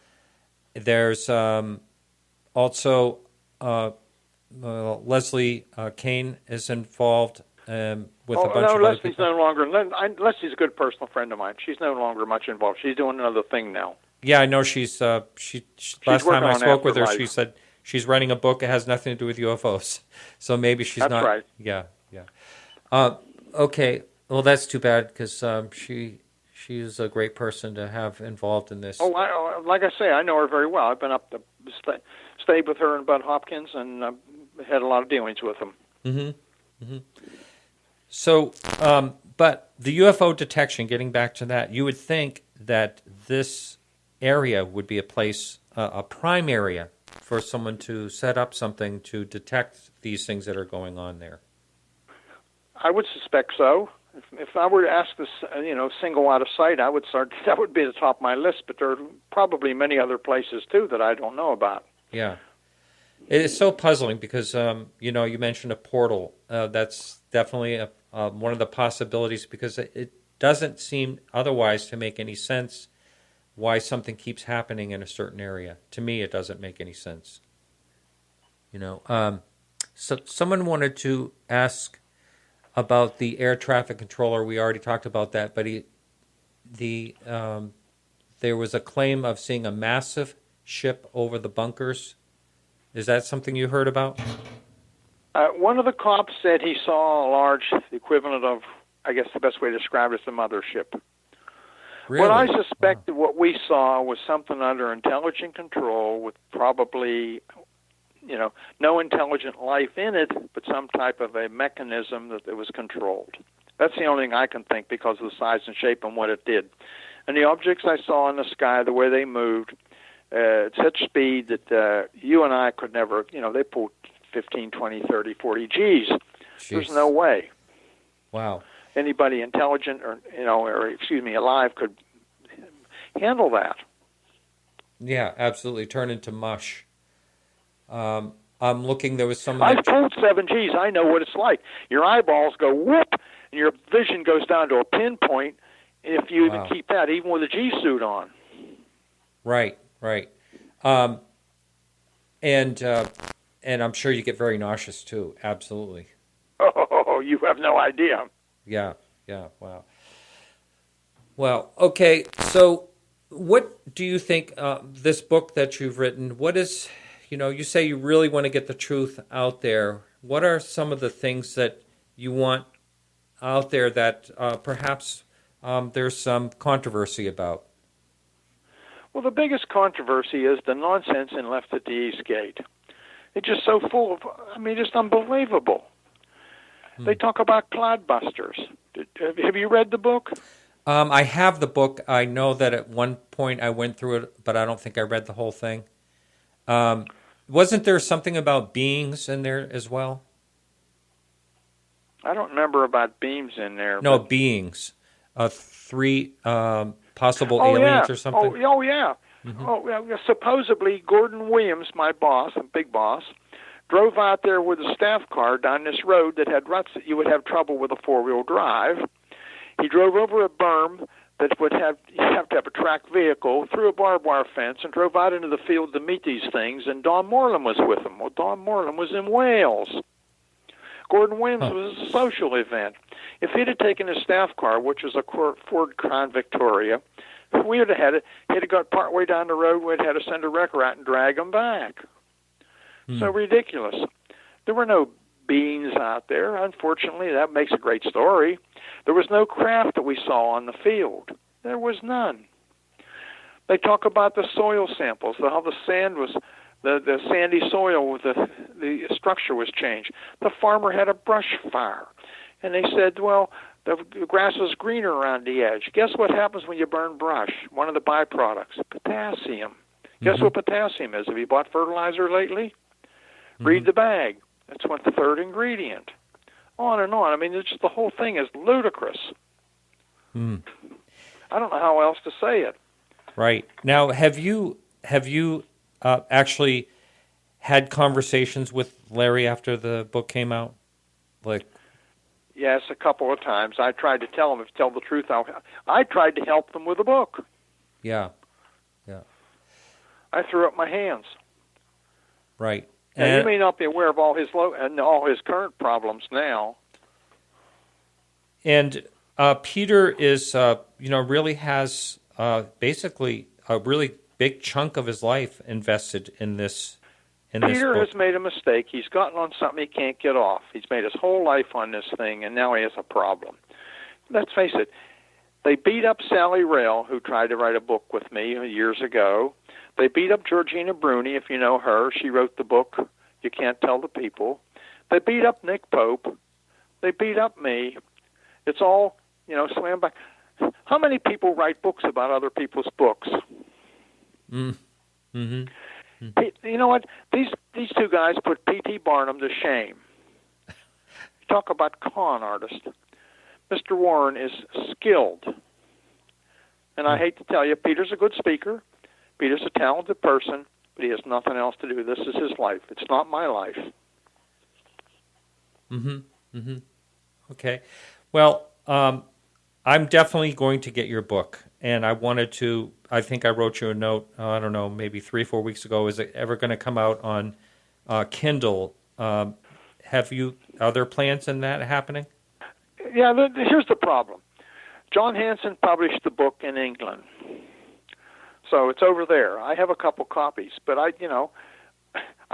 There's also Leslie Kane is involved with a bunch no, of Leslie's other people. no longer. Leslie's a good personal friend of mine. She's no longer much involved. She's doing another thing now. Yeah, I know she's last time I spoke with her, Afterlife. she said she's writing a book that has nothing to do with UFOs. So maybe she's That's not. right. Yeah. Okay. Well, that's too bad because she's a great person to have involved in this. Like I say, I know her very well. I've been up to stayed with her and Bud Hopkins, and had a lot of dealings with them. Mm-hmm. Mm-hmm. So, but the UFO detection, getting back to that, you would think that this area would be a place, a prime area for someone to set up something to detect these things that are going on there. I would suspect so. If I were to ask this, single out of sight, I would start. That would be at the top of my list. But there are probably many other places too that I don't know about. Yeah, it's so puzzling because you mentioned a portal. That's definitely one of the possibilities because it doesn't seem otherwise to make any sense why something keeps happening in a certain area. To me, it doesn't make any sense. So someone wanted to ask about the air traffic controller. We already talked about that, but there was a claim of seeing a massive ship over the bunkers. Is that something you heard about? One of the cops said he saw a large, the equivalent of, I guess the best way to describe it is a mothership. Really? What I suspected what we saw was something under intelligent control with probably, no intelligent life in it, but some type of a mechanism that it was controlled. That's the only thing I can think because of the size and shape and what it did. And the objects I saw in the sky, the way they moved, at such speed that you and I could never, they pulled 15, 20, 30, 40 Gs. Jeez. There's no way. Wow. Anybody intelligent or alive could handle that. Yeah, absolutely. Turn into mush. I'm looking. There was some. I've pulled 7 Gs. I know what it's like. Your eyeballs go whoop, and your vision goes down to a pinpoint. If you even keep that, even with a G suit on. Right. And I'm sure you get very nauseous too. Absolutely. Oh, you have no idea. Yeah. Wow. Well, okay. So, what do you think? This book that you've written. What is? You say you really want to get the truth out there. What are some of the things that you want out there that perhaps there's some controversy about? Well, the biggest controversy is the nonsense in Left at the East Gate. It's just so full of, just unbelievable. They talk about cloudbusters. Have you read the book? I have the book. I know that at one point I went through it, but I don't think I read the whole thing. Wasn't there something about beings in there as well? I don't remember about beams in there. No, beings. 3 possible aliens or something? Oh yeah. Mm-hmm. Supposedly Gordon Williams, my boss, a big boss, drove out there with a staff car down this road that had ruts that you would have trouble with a 4-wheel drive. He drove over a berm that you'd have to have a tracked vehicle, through a barbed wire fence, and drove out into the field to meet these things, and Don Moreland was with him. Well, Don Moreland was in Wales. Gordon Williams was a social event. If he'd have taken his staff car, which was a Ford Crown Victoria, we would have had it. He'd have got partway down the road, we'd have had to send a wrecker out and drag him back. So ridiculous. There were no beings out there. Unfortunately, that makes a great story. There was no craft that we saw on the field. There was none. They talk about the soil samples, how the sand was, the sandy soil with the structure was changed. The farmer had a brush fire, and they said, well, the grass was greener around the edge. Guess what happens when you burn brush? One of the byproducts, potassium. Guess what potassium is? Have you bought fertilizer lately? Read the bag. That's what the third ingredient. On and on. It's just the whole thing is ludicrous. I don't know how else to say it. Right. Now, have you actually had conversations with Larry after the book came out? Yes, a couple of times. I tried to tell him, to tell the truth, I tried to help them with the book. Yeah. I threw up my hands. Right. Now, you may not be aware of all his current problems now. And Peter is, really has basically a really big chunk of his life invested in this. Peter has made a mistake. He's gotten on something he can't get off. He's made his whole life on this thing, and now he has a problem. Let's face it. They beat up Sally Rail, who tried to write a book with me years ago. They beat up Georgina Bruni, if you know her. She wrote the book, You Can't Tell the People. They beat up Nick Pope. They beat up me. It's all, slam back. How many people write books about other people's books? Mm-hmm. You know what? These two guys put P.T. Barnum to shame. Talk about con artist. Mr. Warren is skilled. And I hate to tell you, Peter's a good speaker. Peter's a talented person, but he has nothing else to do. This is his life. It's not my life. Okay. Well, I'm definitely going to get your book. And I think I wrote you a note, I don't know, maybe 3 or 4 weeks ago. Is it ever going to come out on Kindle? Are there plans in that happening? Yeah, here's the problem. John Hanson published the book in England. So it's over there. I have a couple copies, but I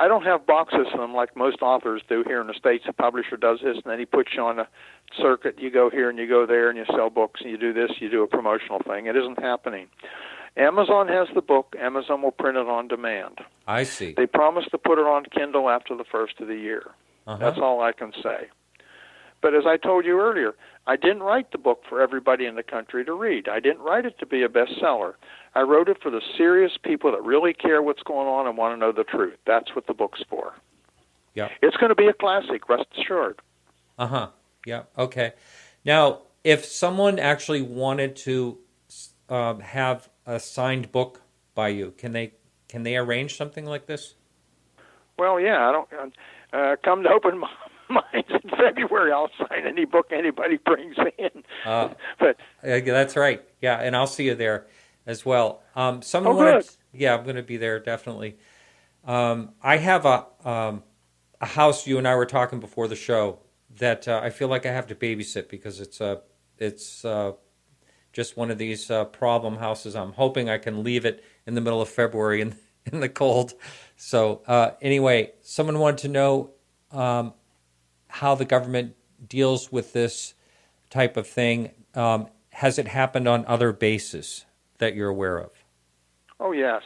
don't have boxes of them like most authors do here in the States. A publisher does this, and then he puts you on a circuit. You go here and you go there, and you sell books, and you do this, you do a promotional thing. It isn't happening. Amazon has the book. Amazon will print it on demand. I see. They promised to put it on Kindle after the first of the year. That's all I can say. But as I told you earlier, I didn't write the book for everybody in the country to read. I didn't write it to be a bestseller. I wrote it for the serious people that really care what's going on and want to know the truth. That's what the book's for. Yeah. It's going to be a classic, rest assured. Yeah. Okay. Now, if someone actually wanted to have a signed book by you, can they arrange something like this? Well, yeah. I don't come to open minds in February. I'll sign any book anybody brings in. But that's right. Yeah, and I'll see you there as well. Good. Yeah, I'm going to be there definitely. I have a house. You and I were talking before the show that I feel like I have to babysit because it's just one of these problem houses. I'm hoping I can leave it in the middle of February in the cold. So anyway, someone wanted to know how the government deals with this type of thing. Has it happened on other bases that you're aware of? Oh, yes.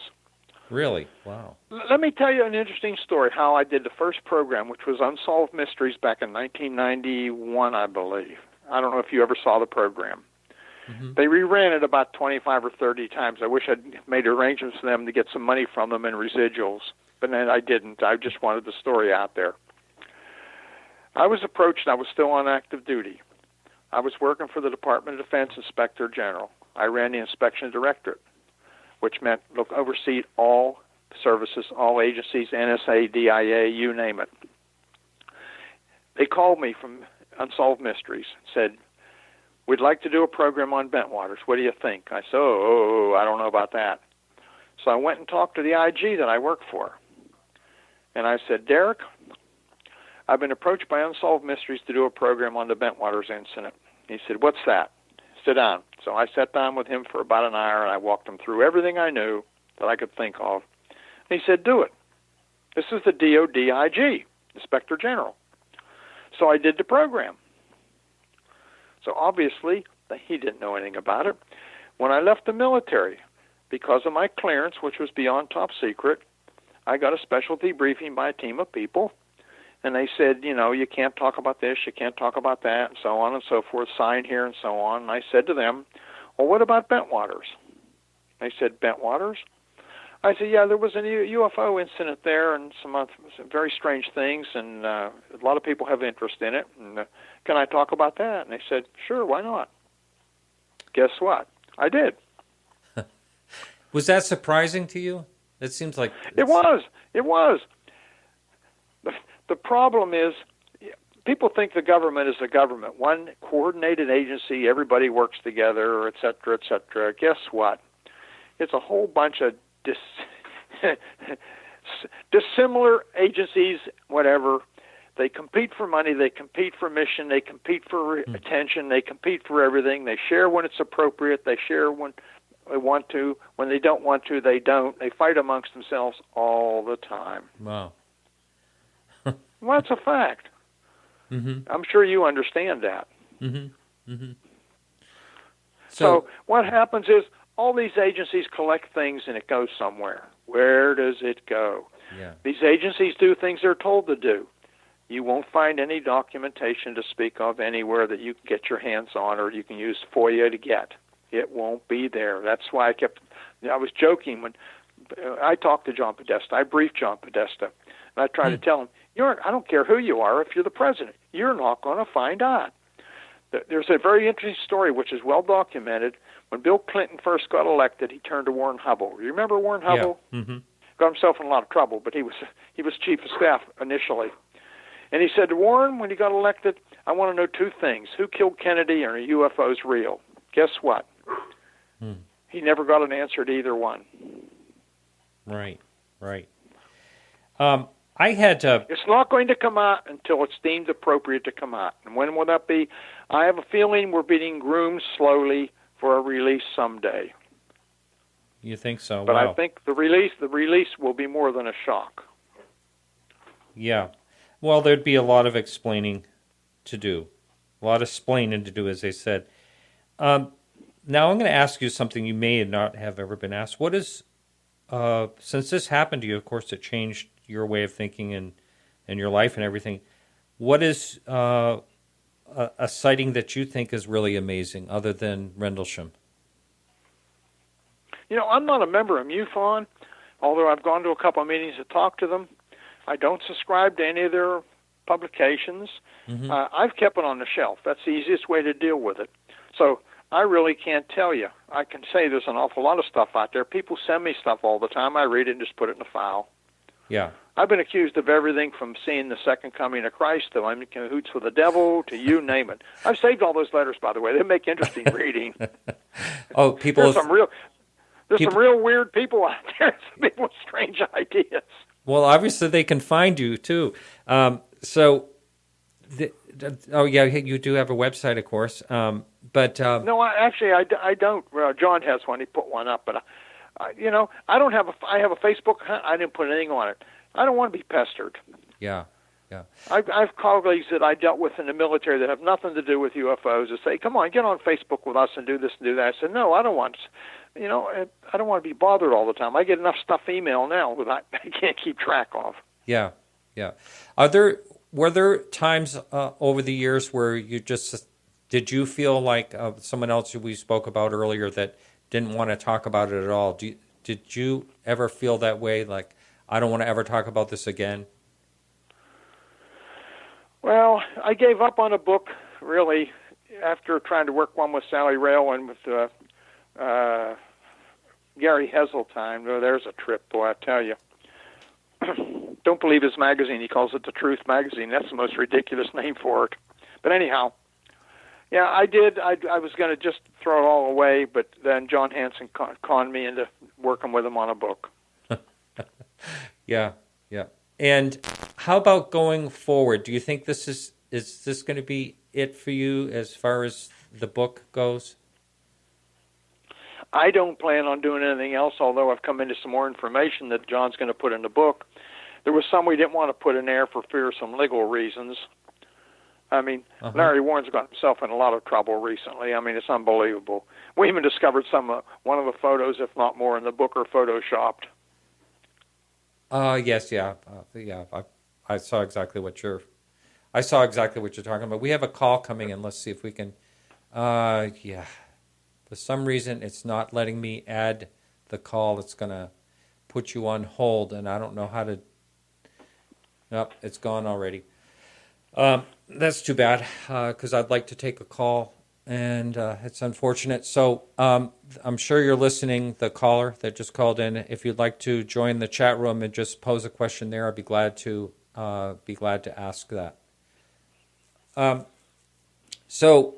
Really? Wow. Let me tell you an interesting story, how I did the first program, which was Unsolved Mysteries back in 1991, I believe. I don't know if you ever saw the program. They reran it about 25 or 30 times. I wish I'd made arrangements for them to get some money from them in residuals, but then I didn't. I just wanted the story out there. I was approached. I was still on active duty. I was working for the Department of Defense Inspector General. I ran the Inspection Directorate, which meant oversee all services, all agencies, NSA, DIA, you name it. They called me from Unsolved Mysteries and said, "We'd like to do a program on Bentwaters. What do you think?" I said, I don't know about that. So I went and talked to the IG that I work for. And I said, "Derek, I've been approached by Unsolved Mysteries to do a program on the Bentwaters incident." He said, "What's that?" "Sit down." So I sat down with him for about an hour, and I walked him through everything I knew that I could think of. And he said, "Do it. This is the DOD IG, Inspector General." So I did the program. So obviously, he didn't know anything about it. When I left the military, because of my clearance, which was beyond top secret, I got a special debriefing by a team of people. And they said, you can't talk about this, you can't talk about that, and so on and so forth, sign here and so on. And I said to them, "Well, what about Bentwaters?" They said, "Bentwaters?" I said, "Yeah, there was a UFO incident there and some very strange things, and a lot of people have interest in it. And can I talk about that?" And they said, "Sure, why not?" Guess what? I did. Was that surprising to you? It seems like... It was. The problem is, people think the government is a government, one coordinated agency, everybody works together, et cetera, et cetera. Guess what? It's a whole bunch of dissimilar agencies, whatever. They compete for money, they compete for mission, they compete for attention, they compete for everything. They share when it's appropriate, they share when they want to. When they don't want to, they don't. They fight amongst themselves all the time. Wow. Well, that's a fact. Mm-hmm. I'm sure you understand that. Mm-hmm. Mm-hmm. So what happens is all these agencies collect things and it goes somewhere. Where does it go? Yeah. These agencies do things they're told to do. You won't find any documentation to speak of anywhere that you can get your hands on or you can use FOIA to get. It won't be there. That's why I was joking when I talked to John Podesta. I briefed John Podesta, and I tried to tell him, I don't care who you are, if you're the president, you're not going to find out. There's a very interesting story which is well documented. When Bill Clinton first got elected, he turned to Warren Hubble. You remember Warren Hubble? Yeah. Mm-hmm. Got himself in a lot of trouble, but he was chief of staff initially. And he said to Warren, when he got elected, I want to know two things. Who killed Kennedy and are UFOs real? Guess what? He never got an answer to either one. Right. I had to... It's not going to come out until it's deemed appropriate to come out. And when will that be? I have a feeling we're being groomed slowly for a release someday. You think so? But wow. I think the release will be more than a shock. Yeah. Well, there'd be a lot of explaining to do. A lot of splaining to do, as they said. Now I'm going to ask you something you may not have ever been asked. What is, since this happened to you, of course, it changed your way of thinking and your life and everything. What is a sighting that you think is really amazing, other than Rendlesham? I'm not a member of MUFON, although I've gone to a couple of meetings to talk to them. I don't subscribe to any of their publications. Mm-hmm. I've kept it on the shelf. That's the easiest way to deal with it. So I really can't tell you. I can say there's an awful lot of stuff out there. People send me stuff all the time. I read it and just put it in a file. Yeah. I've been accused of everything from seeing the second coming of Christ to I'm in cahoots with the devil to you name it. I've saved all those letters, by the way. They make interesting reading. Oh, people... There's some real weird people out there. Some people with strange ideas. Well, obviously they can find you, too. You do have a website, of course. No, I don't. Well, John has one. He put one up, but I don't have I have a Facebook. I didn't put anything on it. I don't want to be pestered. Yeah. I've colleagues that I dealt with in the military that have nothing to do with UFOs that say, "Come on, get on Facebook with us and do this and do that." I said, "No, I don't want. I don't want to be bothered all the time. I get enough stuff email now that I can't keep track of." Yeah. Were there times over the years where did you feel like someone else who we spoke about earlier that didn't want to talk about it at all? Did you ever feel that way? Like, I don't want to ever talk about this again? Well, I gave up on a book, really, after trying to work one with Sally Rail and with Gary Heseltine. Oh, there's a trip, boy, I tell you. Don't believe his magazine. He calls it the Truth Magazine. That's the most ridiculous name for it. But anyhow, yeah, I did. I was going to just throw it all away, but then John Hansen conned me into working with him on a book. Yeah. And how about going forward? Do you think is this going to be it for you as far as the book goes? I don't plan on doing anything else, although I've come into some more information that John's going to put in the book. There was some we didn't want to put in there for fear of some legal reasons. I mean, Larry Warren's got himself in a lot of trouble recently. I mean, it's unbelievable. We even discovered one of the photos, if not more, in the book are photoshopped. Yes, yeah. I saw exactly what you're talking about. We have a call coming in. Let's see if we can. Yeah. For some reason, it's not letting me add the call. It's going to put you on hold, and I don't know how to. Nope, it's gone already. That's too bad, because I'd like to take a call, and it's unfortunate. So I'm sure you're listening, the caller that just called in. If you'd like to join the chat room and just pose a question there, I'd be glad to ask that. So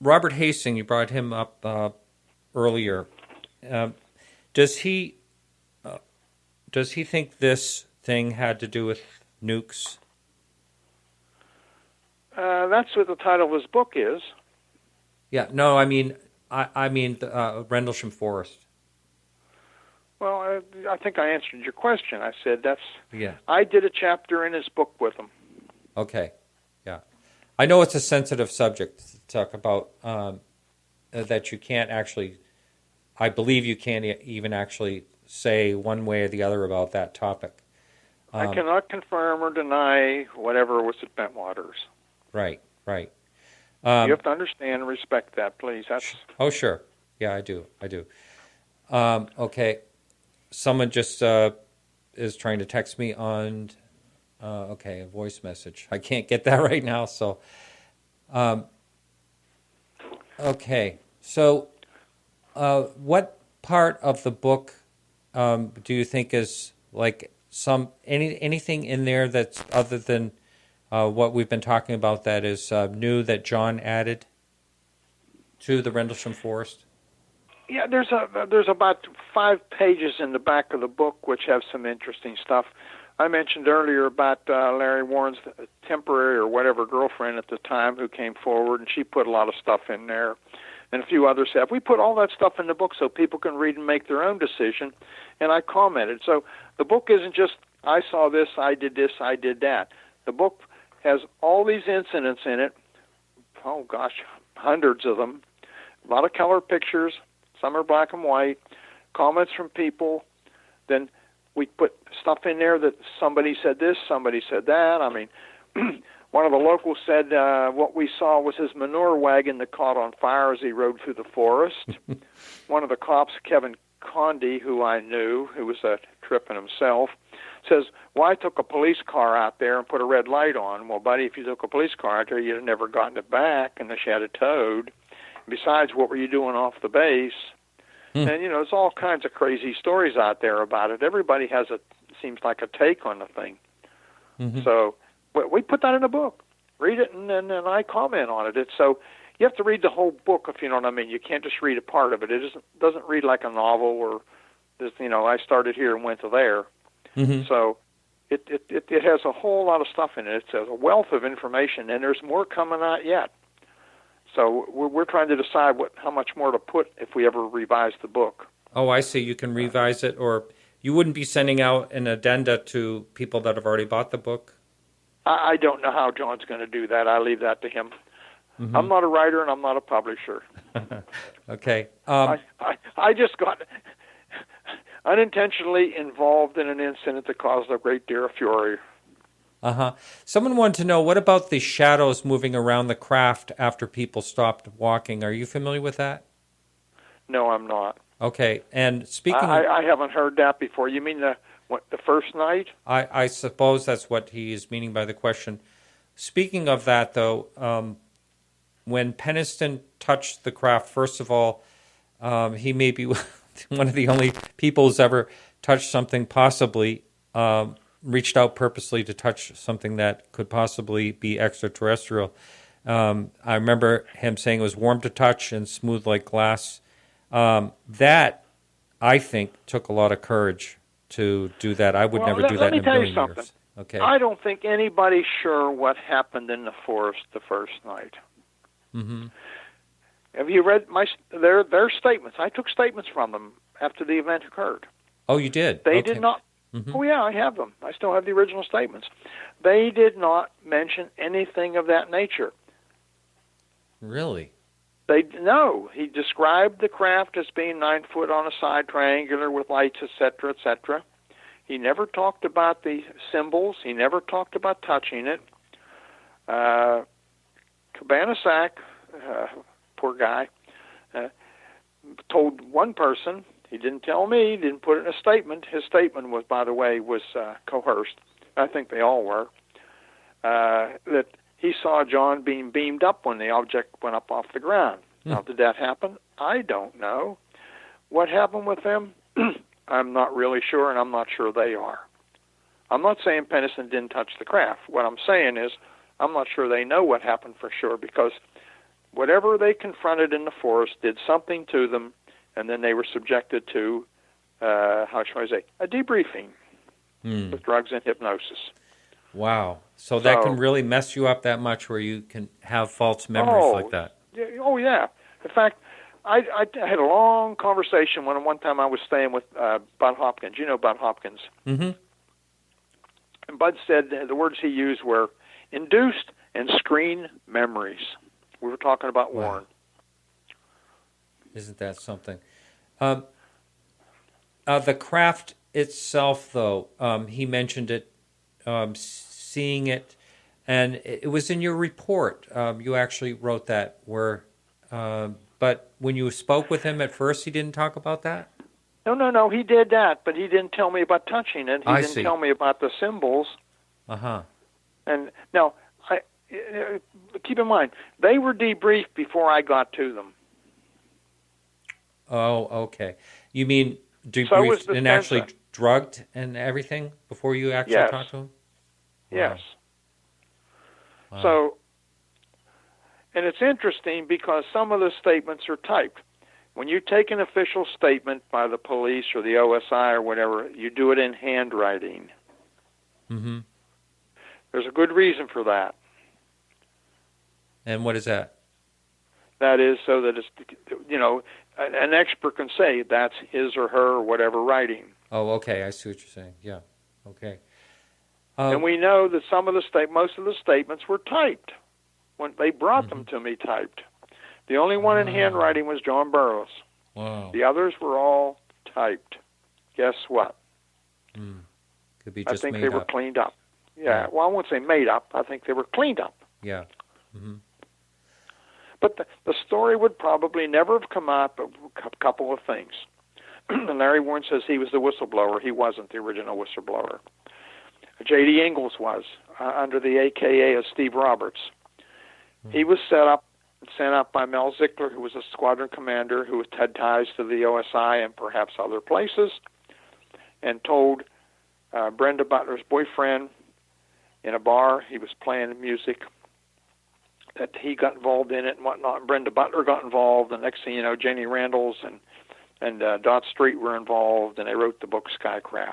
Robert Hastings, you brought him up earlier. Does he think this thing had to do with nukes? That's what the title of his book is. Yeah, no, I mean the Rendlesham Forest. Well, I think I answered your question. I said Yeah. I did a chapter in his book with him. Okay, yeah. I know it's a sensitive subject to talk about, that you can't actually, I believe you can't even actually say one way or the other about that topic. I cannot confirm or deny whatever was at Bentwaters. Right. You have to understand and respect that, please. Oh, sure. Yeah, I do. Okay. Someone just is trying to text me on, a voice message. I can't get that right now, so. Okay. So, what part of the book do you think is like anything in there that's other than what we've been talking about that is new that John added to the Rendlesham Forest? Yeah, there's about 5 pages in the back of the book which have some interesting stuff. I mentioned earlier about Larry Warren's temporary or whatever girlfriend at the time who came forward, and she put a lot of stuff in there, and a few others have. We put all that stuff in the book so people can read and make their own decision, and I commented. So the book isn't just, I saw this, I did that. The book has all these incidents in it, oh gosh, hundreds of them, a lot of color pictures, some are black and white, comments from people. Then we put stuff in there that somebody said this, somebody said that. I mean, one of the locals said what we saw was his manure wagon that caught on fire as he rode through the forest. One of the cops, Kevin Condy, who I knew, who was tripping himself, says, well, I took a police car out there and put a red light on. Well, buddy, if you took a police car out there, you'd have never gotten it back unless you had it towed. Besides, what were you doing off the base? And, there's all kinds of crazy stories out there about it. Everybody has seems like a take on the thing. Mm-hmm. So we put that in a book. Read it, and then I comment on it. So you have to read the whole book, if you know what I mean. You can't just read a part of it. It doesn't read like a novel or, I started here and went to there. Mm-hmm. So it has a whole lot of stuff in it. It's a wealth of information, and there's more coming out yet. So we're trying to decide how much more to put if we ever revise the book. Oh, I see. You can revise it, or you wouldn't be sending out an addenda to people that have already bought the book? I don't know how John's going to do that. I leave that to him. Mm-hmm. I'm not a writer, and I'm not a publisher. Okay. I just got unintentionally involved in an incident that caused a great deal of fury. Uh-huh. Someone wanted to know, what about the shadows moving around the craft after people stopped walking? Are you familiar with that? No, I'm not. Okay, and speaking I haven't heard that before. You mean the first night? I suppose that's what he is meaning by the question. Speaking of that, though, when Peniston touched the craft, first of all, he may be one of the only people who's ever touched something possibly reached out purposely to touch something that could possibly be extraterrestrial. I remember him saying it was warm to touch and smooth like glass. That, I think, took a lot of courage to do that. I would never do that in a million years. Okay. I don't think anybody's sure what happened in the forest the first night. Mm-hmm. Have you read their statements? I took statements from them after the event occurred. Oh, you did? They did not. Mm-hmm. Oh, yeah, I have them. I still have the original statements. They did not mention anything of that nature. Really? No. He described the craft as being 9 foot on a side triangular with lights, etc., etc. He never talked about the symbols. He never talked about touching it. Cabanasac, poor guy, told one person. He didn't tell me. He didn't put it in a statement. His statement was, by the way, coerced. I think they all were. That he saw John being beamed up when the object went up off the ground. Now, did that happen? I don't know. What happened with them? I'm not really sure, and I'm not sure they are. I'm not saying Peniston didn't touch the craft. What I'm saying is I'm not sure they know what happened for sure, because whatever they confronted in the forest did something to them, and then they were subjected to, a debriefing. with drugs and hypnosis. Wow. So that can really mess you up that much where you can have false memories like that. Oh, yeah. In fact, I had a long conversation one time I was staying with Bud Hopkins. You know Bud Hopkins. Mm-hmm. And Bud said the words he used were induced and screen memories. We were talking about Warren. Isn't that something? The craft itself, though, he mentioned it, seeing it, and it was in your report. You actually wrote that. But when you spoke with him at first, he didn't talk about that? No, he did that, but he didn't tell me about touching it. He I didn't see. tell me about the symbols. Uh-huh. And now, keep in mind, they were debriefed before I got to them. Oh, okay. You mean So and actually drugged and everything before you actually talked to him? Yes. Wow. So, and it's interesting because some of the statements are typed. When you take an official statement by the police or the OSI or whatever, you do it in handwriting. Mm-hmm. There's a good reason for that. And what is that? That is so that it's, an expert can say that's his or her or whatever writing. Oh, okay. I see what you're saying. Yeah. Okay. And we know that most of the statements were typed. When they brought them to me typed. The only one in handwriting was John Burroughs. Wow. The others were all typed. Guess what? Could be just I think made they were up. cleaned up. Yeah. Well, I won't say made up. I think they were cleaned up. Yeah. Mm-hmm. But the story would probably never have come up with a couple of things. And Larry Warren says he was the whistleblower. He wasn't the original whistleblower. J.D. Ingalls was, under the AKA of Steve Roberts. He was sent up by Mel Zickler, who was a squadron commander who had ties to the OSI and perhaps other places, and told Brenda Butler's boyfriend in a bar, he was playing music, that he got involved in it and whatnot. And Brenda Butler got involved. The next thing you know, Jenny Randalls and Dot Street were involved, and they wrote the book Skycraft.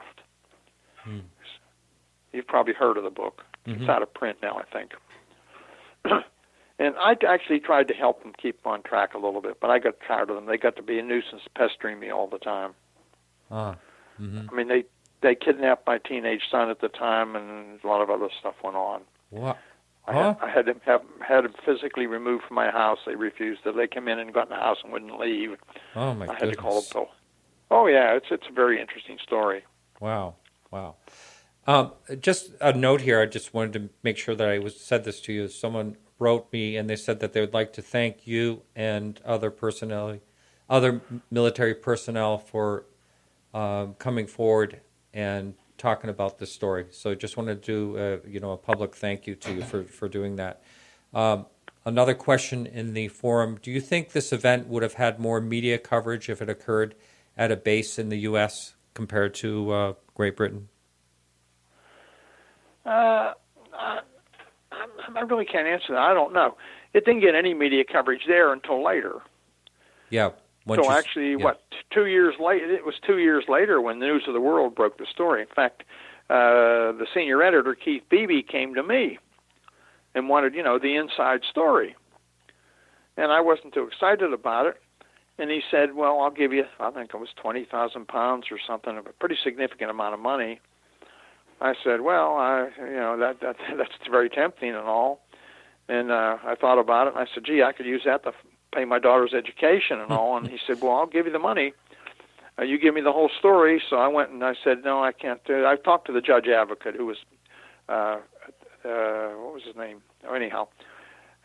You've probably heard of the book. It's out of print now, I think. And I actually tried to help them keep on track a little bit, but I got tired of them. They got to be a nuisance, pestering me all the time. I mean, they kidnapped my teenage son at the time, and a lot of other stuff went on. What? I had him physically removed from my house. They refused to. They came in and got in the house and wouldn't leave. Oh my goodness! I had to call the police. Oh yeah, it's a very interesting story. Wow. Just a note here. I just wanted to make sure that I said this to you. Someone wrote me and they said that they would like to thank you and other military personnel for coming forward and talking about this story. So just wanted to do a public thank you to you for doing that. Another question in the forum: do you think this event would have had more media coverage if it occurred at a base in the U.S. compared to Great Britain? I really can't answer that. I don't know. It didn't get any media coverage there until later. Yeah. So actually, 2 years later? It was 2 years later when News of the World broke the story. In fact, the senior editor, Keith Beebe, came to me and wanted, the inside story. And I wasn't too excited about it. And he said, well, I'll give you, I think it was 20,000 pounds or something, a pretty significant amount of money. I said, well, that's very tempting and all. And I thought about it, and I said, gee, I could use that to pay my daughter's education and all. And he said, well, I'll give you the money. You give me the whole story. So I went and I said, no, I can't do it. I talked to the judge advocate who was, what was his name? Anyhow.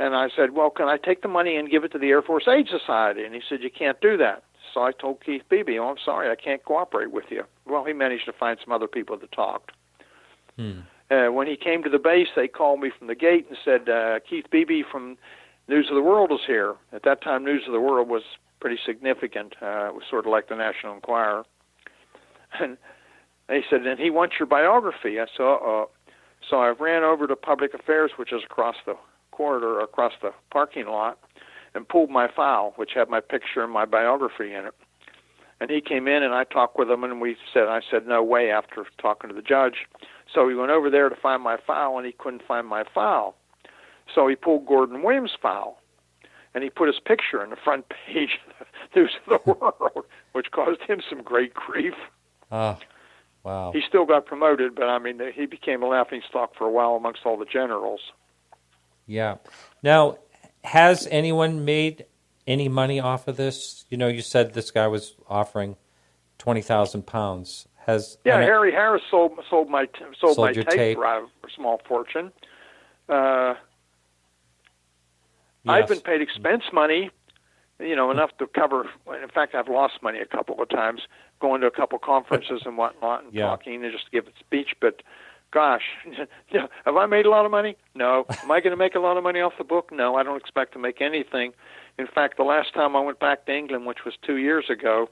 And I said, well, can I take the money and give it to the Air Force Aid Society? And he said, you can't do that. So I told Keith Beebe, oh, I'm sorry, I can't cooperate with you. Well, he managed to find some other people that talked. When he came to the base, they called me from the gate and said, Keith Beebe from News of the World is here. At that time, News of the World was pretty significant. It was sort of like the National Enquirer. And they said, and he wants your biography. I said, uh-oh. So I ran over to Public Affairs, which is across the corridor, across the parking lot, and pulled my file, which had my picture and my biography in it. And he came in, and I talked with him, and I said, no way, after talking to the judge. So he went over there to find my file, and he couldn't find my file. So he pulled Gordon Williams' file, and he put his picture in the front page of the News of the World, which caused him some great grief. Oh, wow. He still got promoted, but, I mean, he became a laughingstock for a while amongst all the generals. Yeah. Now, has anyone made any money off of this? You know, you said this guy was offering 20,000 pounds. Harry Harris sold my tape drive for a small fortune. I've been paid expense money, enough to cover. In fact, I've lost money a couple of times going to a couple conferences and whatnot and talking and just to give a speech. But gosh, have I made a lot of money? No. Am I going to make a lot of money off the book? No, I don't expect to make anything. In fact, the last time I went back to England, which was 2 years ago,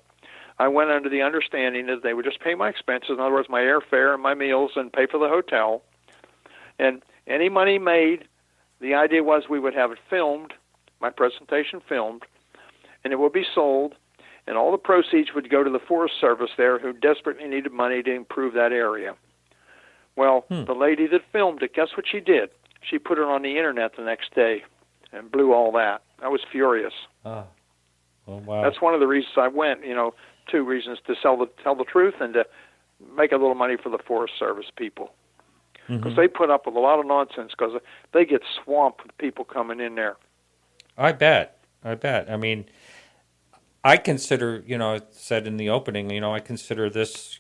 I went under the understanding that they would just pay my expenses, in other words, my airfare and my meals, and pay for the hotel. And any money made, the idea was we would have it filmed, my presentation filmed, and it would be sold, and all the proceeds would go to the Forest Service there, who desperately needed money to improve that area. Well, the lady that filmed it, guess what she did? She put it on the internet the next day and blew all that. I was furious. Oh, wow. That's one of the reasons I went, 2 reasons: to tell the truth and to make a little money for the Forest Service people. Because they put up with a lot of nonsense because they get swamped with people coming in there. I bet. I mean, I consider, I said in the opening, I consider this,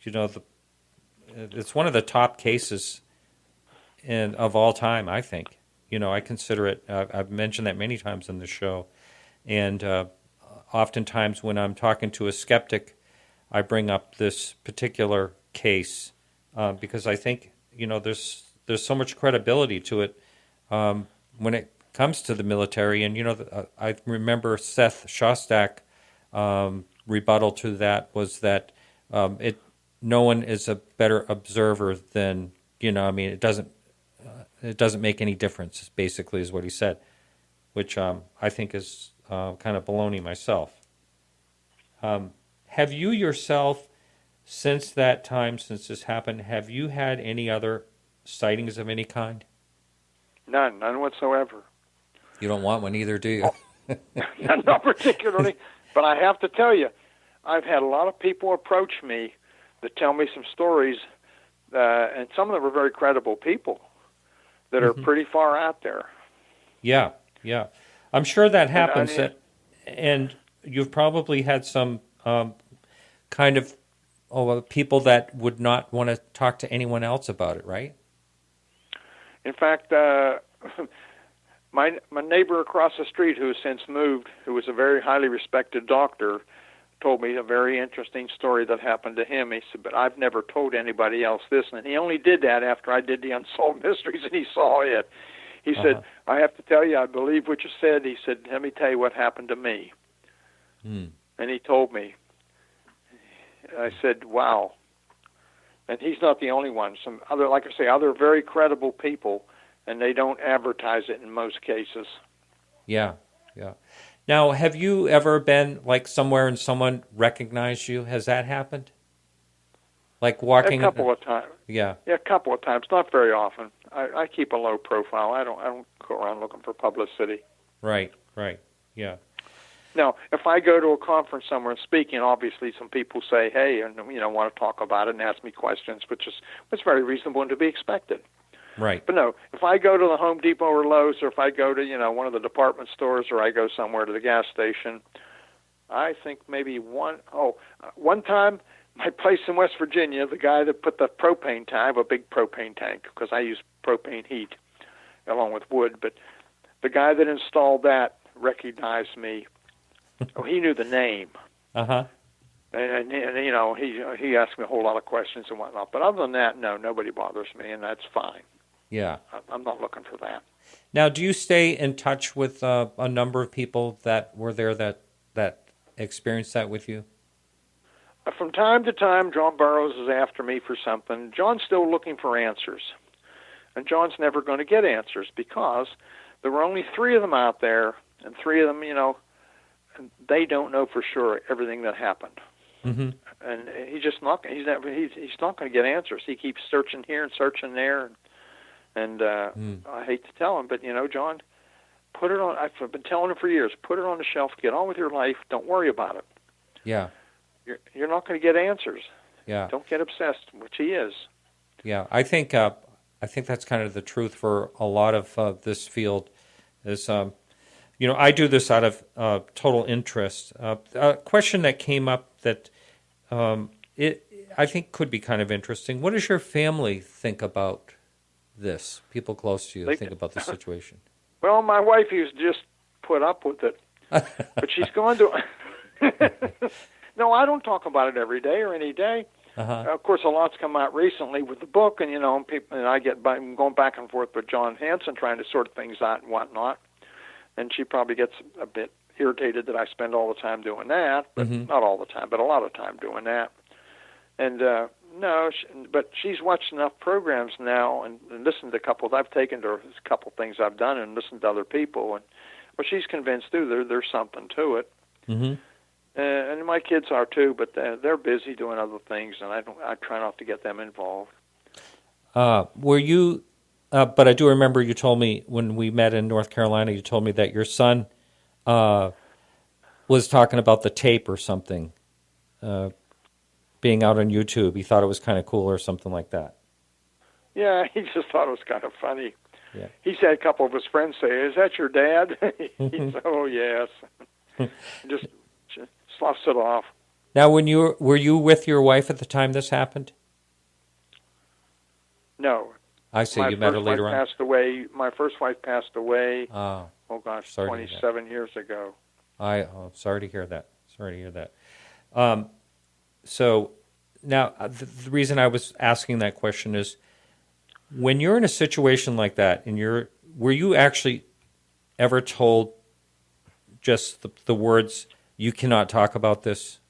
it's one of the top cases of all time, I think. I consider it, I've mentioned that many times in the show. And oftentimes when I'm talking to a skeptic, I bring up this particular case because I think, there's so much credibility to it when it comes to the military. And, I remember Seth Shostak rebuttal to that was that no one is a better observer than, it doesn't make any difference, basically, is what he said, which I think is kind of baloney myself. Have you yourself, since that time, since this happened, have you had any other sightings of any kind? None whatsoever. You don't want one either, do you? Not particularly, but I have to tell you, I've had a lot of people approach me that tell me some stories, and some of them are very credible people that are pretty far out there. Yeah. I'm sure that happens, and you've probably had some kind of people that would not want to talk to anyone else about it, right? In fact, my neighbor across the street, who has since moved, who was a very highly respected doctor, told me a very interesting story that happened to him. He said, but I've never told anybody else this, and he only did that after I did the Unsolved Mysteries, and he saw it. He said, I have to tell you, I believe what you said. He said, let me tell you what happened to me. And he told me. I said, wow. And he's not the only one. Some other, like I say, other very credible people, and they don't advertise it in most cases. Yeah. Now, have you ever been like somewhere and someone recognized you? Has that happened? Like walking? A couple of times. Yeah, a couple of times. Not very often. I keep a low profile. I don't go around looking for publicity. Right. Yeah. Now, if I go to a conference somewhere and speaking, obviously some people say, hey, and want to talk about it and ask me questions, which is very reasonable and to be expected. Right. But no, if I go to the Home Depot or Lowe's, or if I go to, one of the department stores, or I go somewhere to the gas station, I think maybe one time, my place in West Virginia, the guy that put the propane tank, I have a big propane tank because I use propane heat along with wood, but the guy that installed that recognized me. He knew the name. And he asked me a whole lot of questions and whatnot. But other than that, no, nobody bothers me, and that's fine. Yeah. I'm not looking for that. Now, do you stay in touch with a number of people that were there that experienced that with you? From time to time, John Burroughs is after me for something. John's still looking for answers. And John's never going to get answers because there were only 3 of them out there, and 3 of them, they don't know for sure everything that happened. Mm-hmm. and he's just not. He's not going to get answers. He keeps searching here and searching there, and I hate to tell him, but John, put it on. I've been telling him for years. Put it on the shelf. Get on with your life. Don't worry about it. Yeah. You're not going to get answers. Yeah. Don't get obsessed, which he is. Yeah. I think that's kind of the truth for a lot of this field. Is I do this out of total interest. A question that came up that I think could be kind of interesting. What does your family think about this? People close to you think about the situation. Well, my wife used to just put up with it, but she's going to. No, I don't talk about it every day or any day. Of course, a lot's come out recently with the book, and people, and I'm going back and forth with John Hanson trying to sort things out and whatnot. And she probably gets a bit irritated that I spend all the time doing that, but not all the time, but a lot of time doing that. And but she's watched enough programs now and listened to a couple. I've taken to a couple things I've done and listened to other people, and she's convinced too there's something to it. Mm-hmm. And my kids are too, but they're busy doing other things, and I try not to get them involved. Were you? But I do remember you told me when we met in North Carolina, you told me that your son was talking about the tape or something being out on YouTube. He thought it was kind of cool or something like that. Yeah, he just thought it was kind of funny. Yeah. He's had a couple of his friends say, "Is that your dad?" He said, "Oh, yes." just sloughs it off. Now, were you with your wife at the time this happened? No. I see. You met her later on. My first wife passed away. Oh gosh, 27 years ago. Sorry to hear that. So now the reason I was asking that question is, when you're in a situation like that, were you actually ever told just the words, "You cannot talk about this"?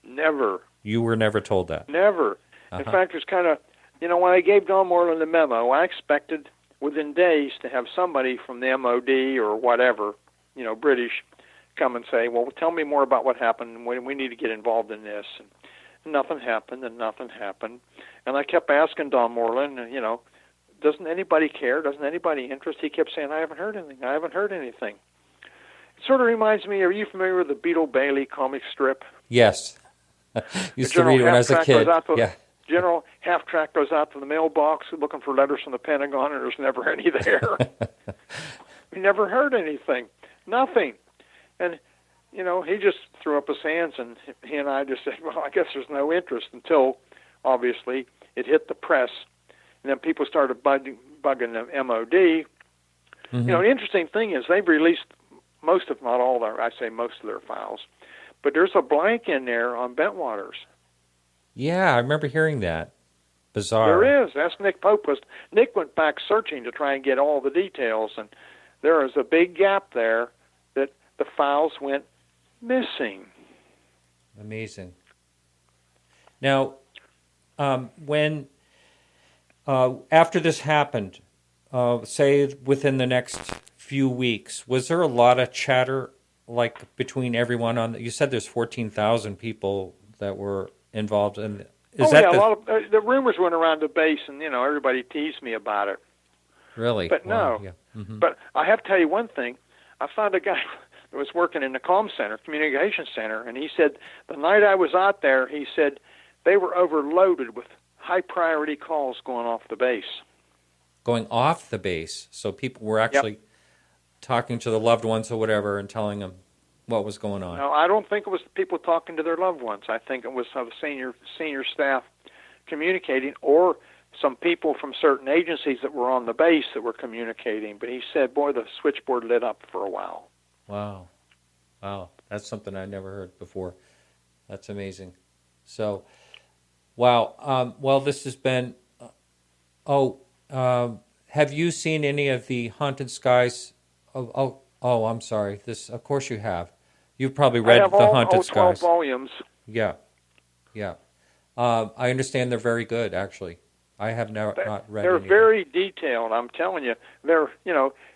Never. You were never told that? Never. In fact, it's kind of, when I gave Don Moreland the memo, I expected within days to have somebody from the MOD or whatever, British, come and say, "Well, tell me more about what happened. We need to get involved in this." And nothing happened, and nothing happened. And I kept asking Don Moreland, doesn't anybody care? Doesn't anybody interest? He kept saying, "I haven't heard anything. I haven't heard anything." It sort of reminds me, are you familiar with the Beetle Bailey comic strip? Yes. Used to read it when I was a kid. Yeah. General Half-Track goes out to the mailbox looking for letters from the Pentagon, and there's never any there. We never heard anything. Nothing. And, he just threw up his hands, and he and I just said, well, I guess there's no interest until, obviously, it hit the press. And then people started bugging the MOD. Mm-hmm. The interesting thing is they've released most, if not all, most of their files. But there's a blank in there on Bentwaters. Yeah, I remember hearing that. Bizarre. There is. That's Nick Pope. Nick went back searching to try and get all the details, and there is a big gap there that the files went missing. Amazing. Now, when after this happened, say within the next few weeks, was there a lot of chatter between everyone on? You said there's 14,000 people that were involved in. A lot of the rumors went around the base, and everybody teased me about it. Really? But wow. no. Yeah. Mm-hmm. But I have to tell you one thing. I found a guy that was working in the communication center, and he said the night I was out there, he said they were overloaded with high priority calls going off the base. Going off the base, so people were actually talking to the loved ones or whatever and telling them what was going on. No, I don't think it was people talking to their loved ones. I think it was some senior staff communicating, or some people from certain agencies that were on the base that were communicating. But he said, boy, the switchboard lit up for a while. Wow. That's something I never heard before. That's amazing. So, wow. Well, this has been... have you seen any of the Haunted Skies? Oh, I'm sorry. Of course you have. You've probably read The Haunted Skies. 12 volumes. Yeah. I understand they're very good, actually. I have not read They're any very detailed. I'm telling you. They're,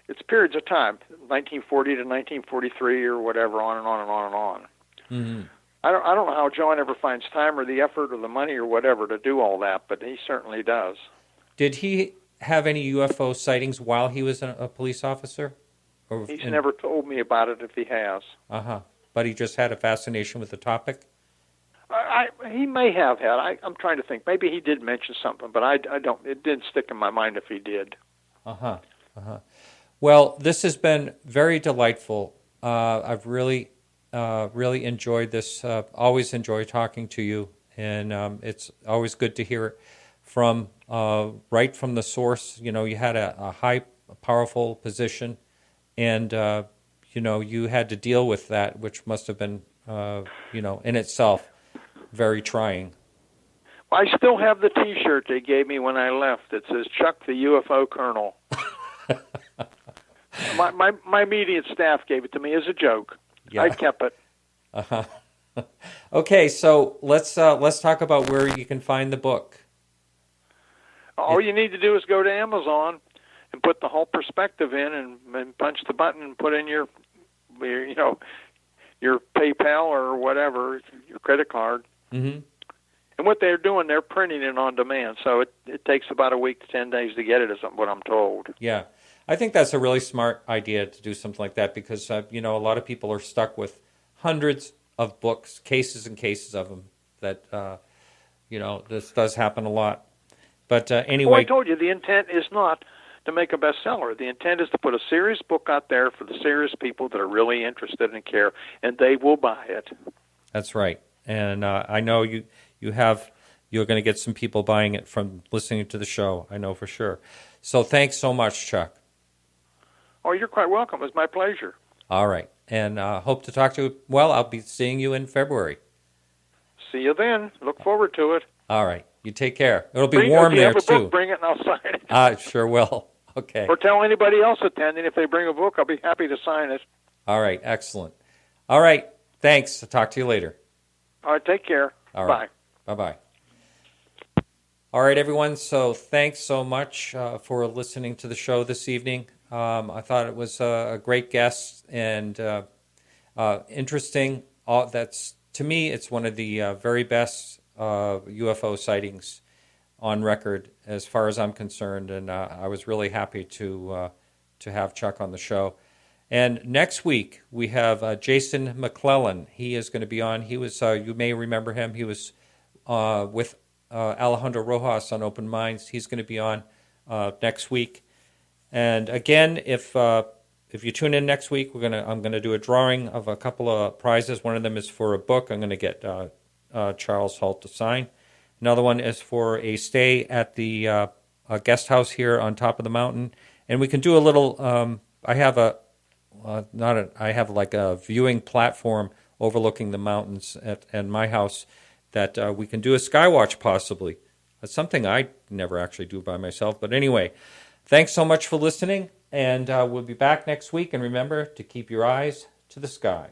it's periods of time, 1940 to 1943 or whatever, on and on and on and on. Mm-hmm. I don't know how John ever finds time or the effort or the money or whatever to do all that, but he certainly does. Did he have any UFO sightings while he was a police officer? He's never told me about it if he has. Uh-huh. But he just had a fascination with the topic? He may have had. I'm trying to think. Maybe he did mention something, but I don't. It didn't stick in my mind if he did. Uh-huh. Uh-huh. Well, this has been very delightful. I've really enjoyed this. Always enjoy talking to you, and it's always good to hear it from right from the source. You know, you had a high, powerful position, and you had to deal with that, which must have been in itself very trying. I still have the T-shirt they gave me when I left. It says "Chuck the UFO Colonel." My immediate staff gave it to me as a joke. Yeah. I kept it. Uh-huh. Okay, so let's talk about where you can find the book. All you need to do is go to Amazon and put the whole perspective in, and punch the button and put in your PayPal or whatever, your credit card. Mm-hmm. And what they're doing, they're printing it on demand. So it takes about a week to 10 days to get it, is what I'm told. Yeah. I think that's a really smart idea to do something like that because, a lot of people are stuck with hundreds of books, cases and cases of them that, this does happen a lot. But anyway. Well, I told you, the intent is not to make a bestseller. The intent is to put a serious book out there for the serious people that are really interested and care, and they will buy it. That's right. And I know you're going to get some people buying it from listening to the show. I know for sure. So thanks so much, Chuck. Oh, you're quite welcome. It's my pleasure. All right. And hope to talk to you. Well, I'll be seeing you in February. See you then. Look forward to it. All right. You take care. It'll be warm there, too. If you have a book, bring it and I'll sign it. I sure will. Okay. Or tell anybody else attending if they bring a book, I'll be happy to sign it. All right. Excellent. All right. Thanks. I'll talk to you later. All right. Take care. All right. Bye. Bye-bye. All right, everyone. So thanks so much for listening to the show this evening. I thought it was a great guest and interesting. To me, it's one of the very best UFO sightings on record, as far as I'm concerned. And I was really happy to have Chuck on the show. And next week we have Jason McClellan. He is going to be on. He was you may remember him. He was with Alejandro Rojas on Open Minds. He's going to be on next week. And again, if you tune in next week, I'm gonna do a drawing of a couple of prizes. One of them is for a book. I'm going to get Charles Halt to sign. Another one is for a stay at the guest house here on top of the mountain. And we can do a little. I have like a viewing platform overlooking the mountains at my house that we can do a skywatch possibly. That's something I never actually do by myself. But anyway. Thanks so much for listening, and we'll be back next week. And remember to keep your eyes to the sky.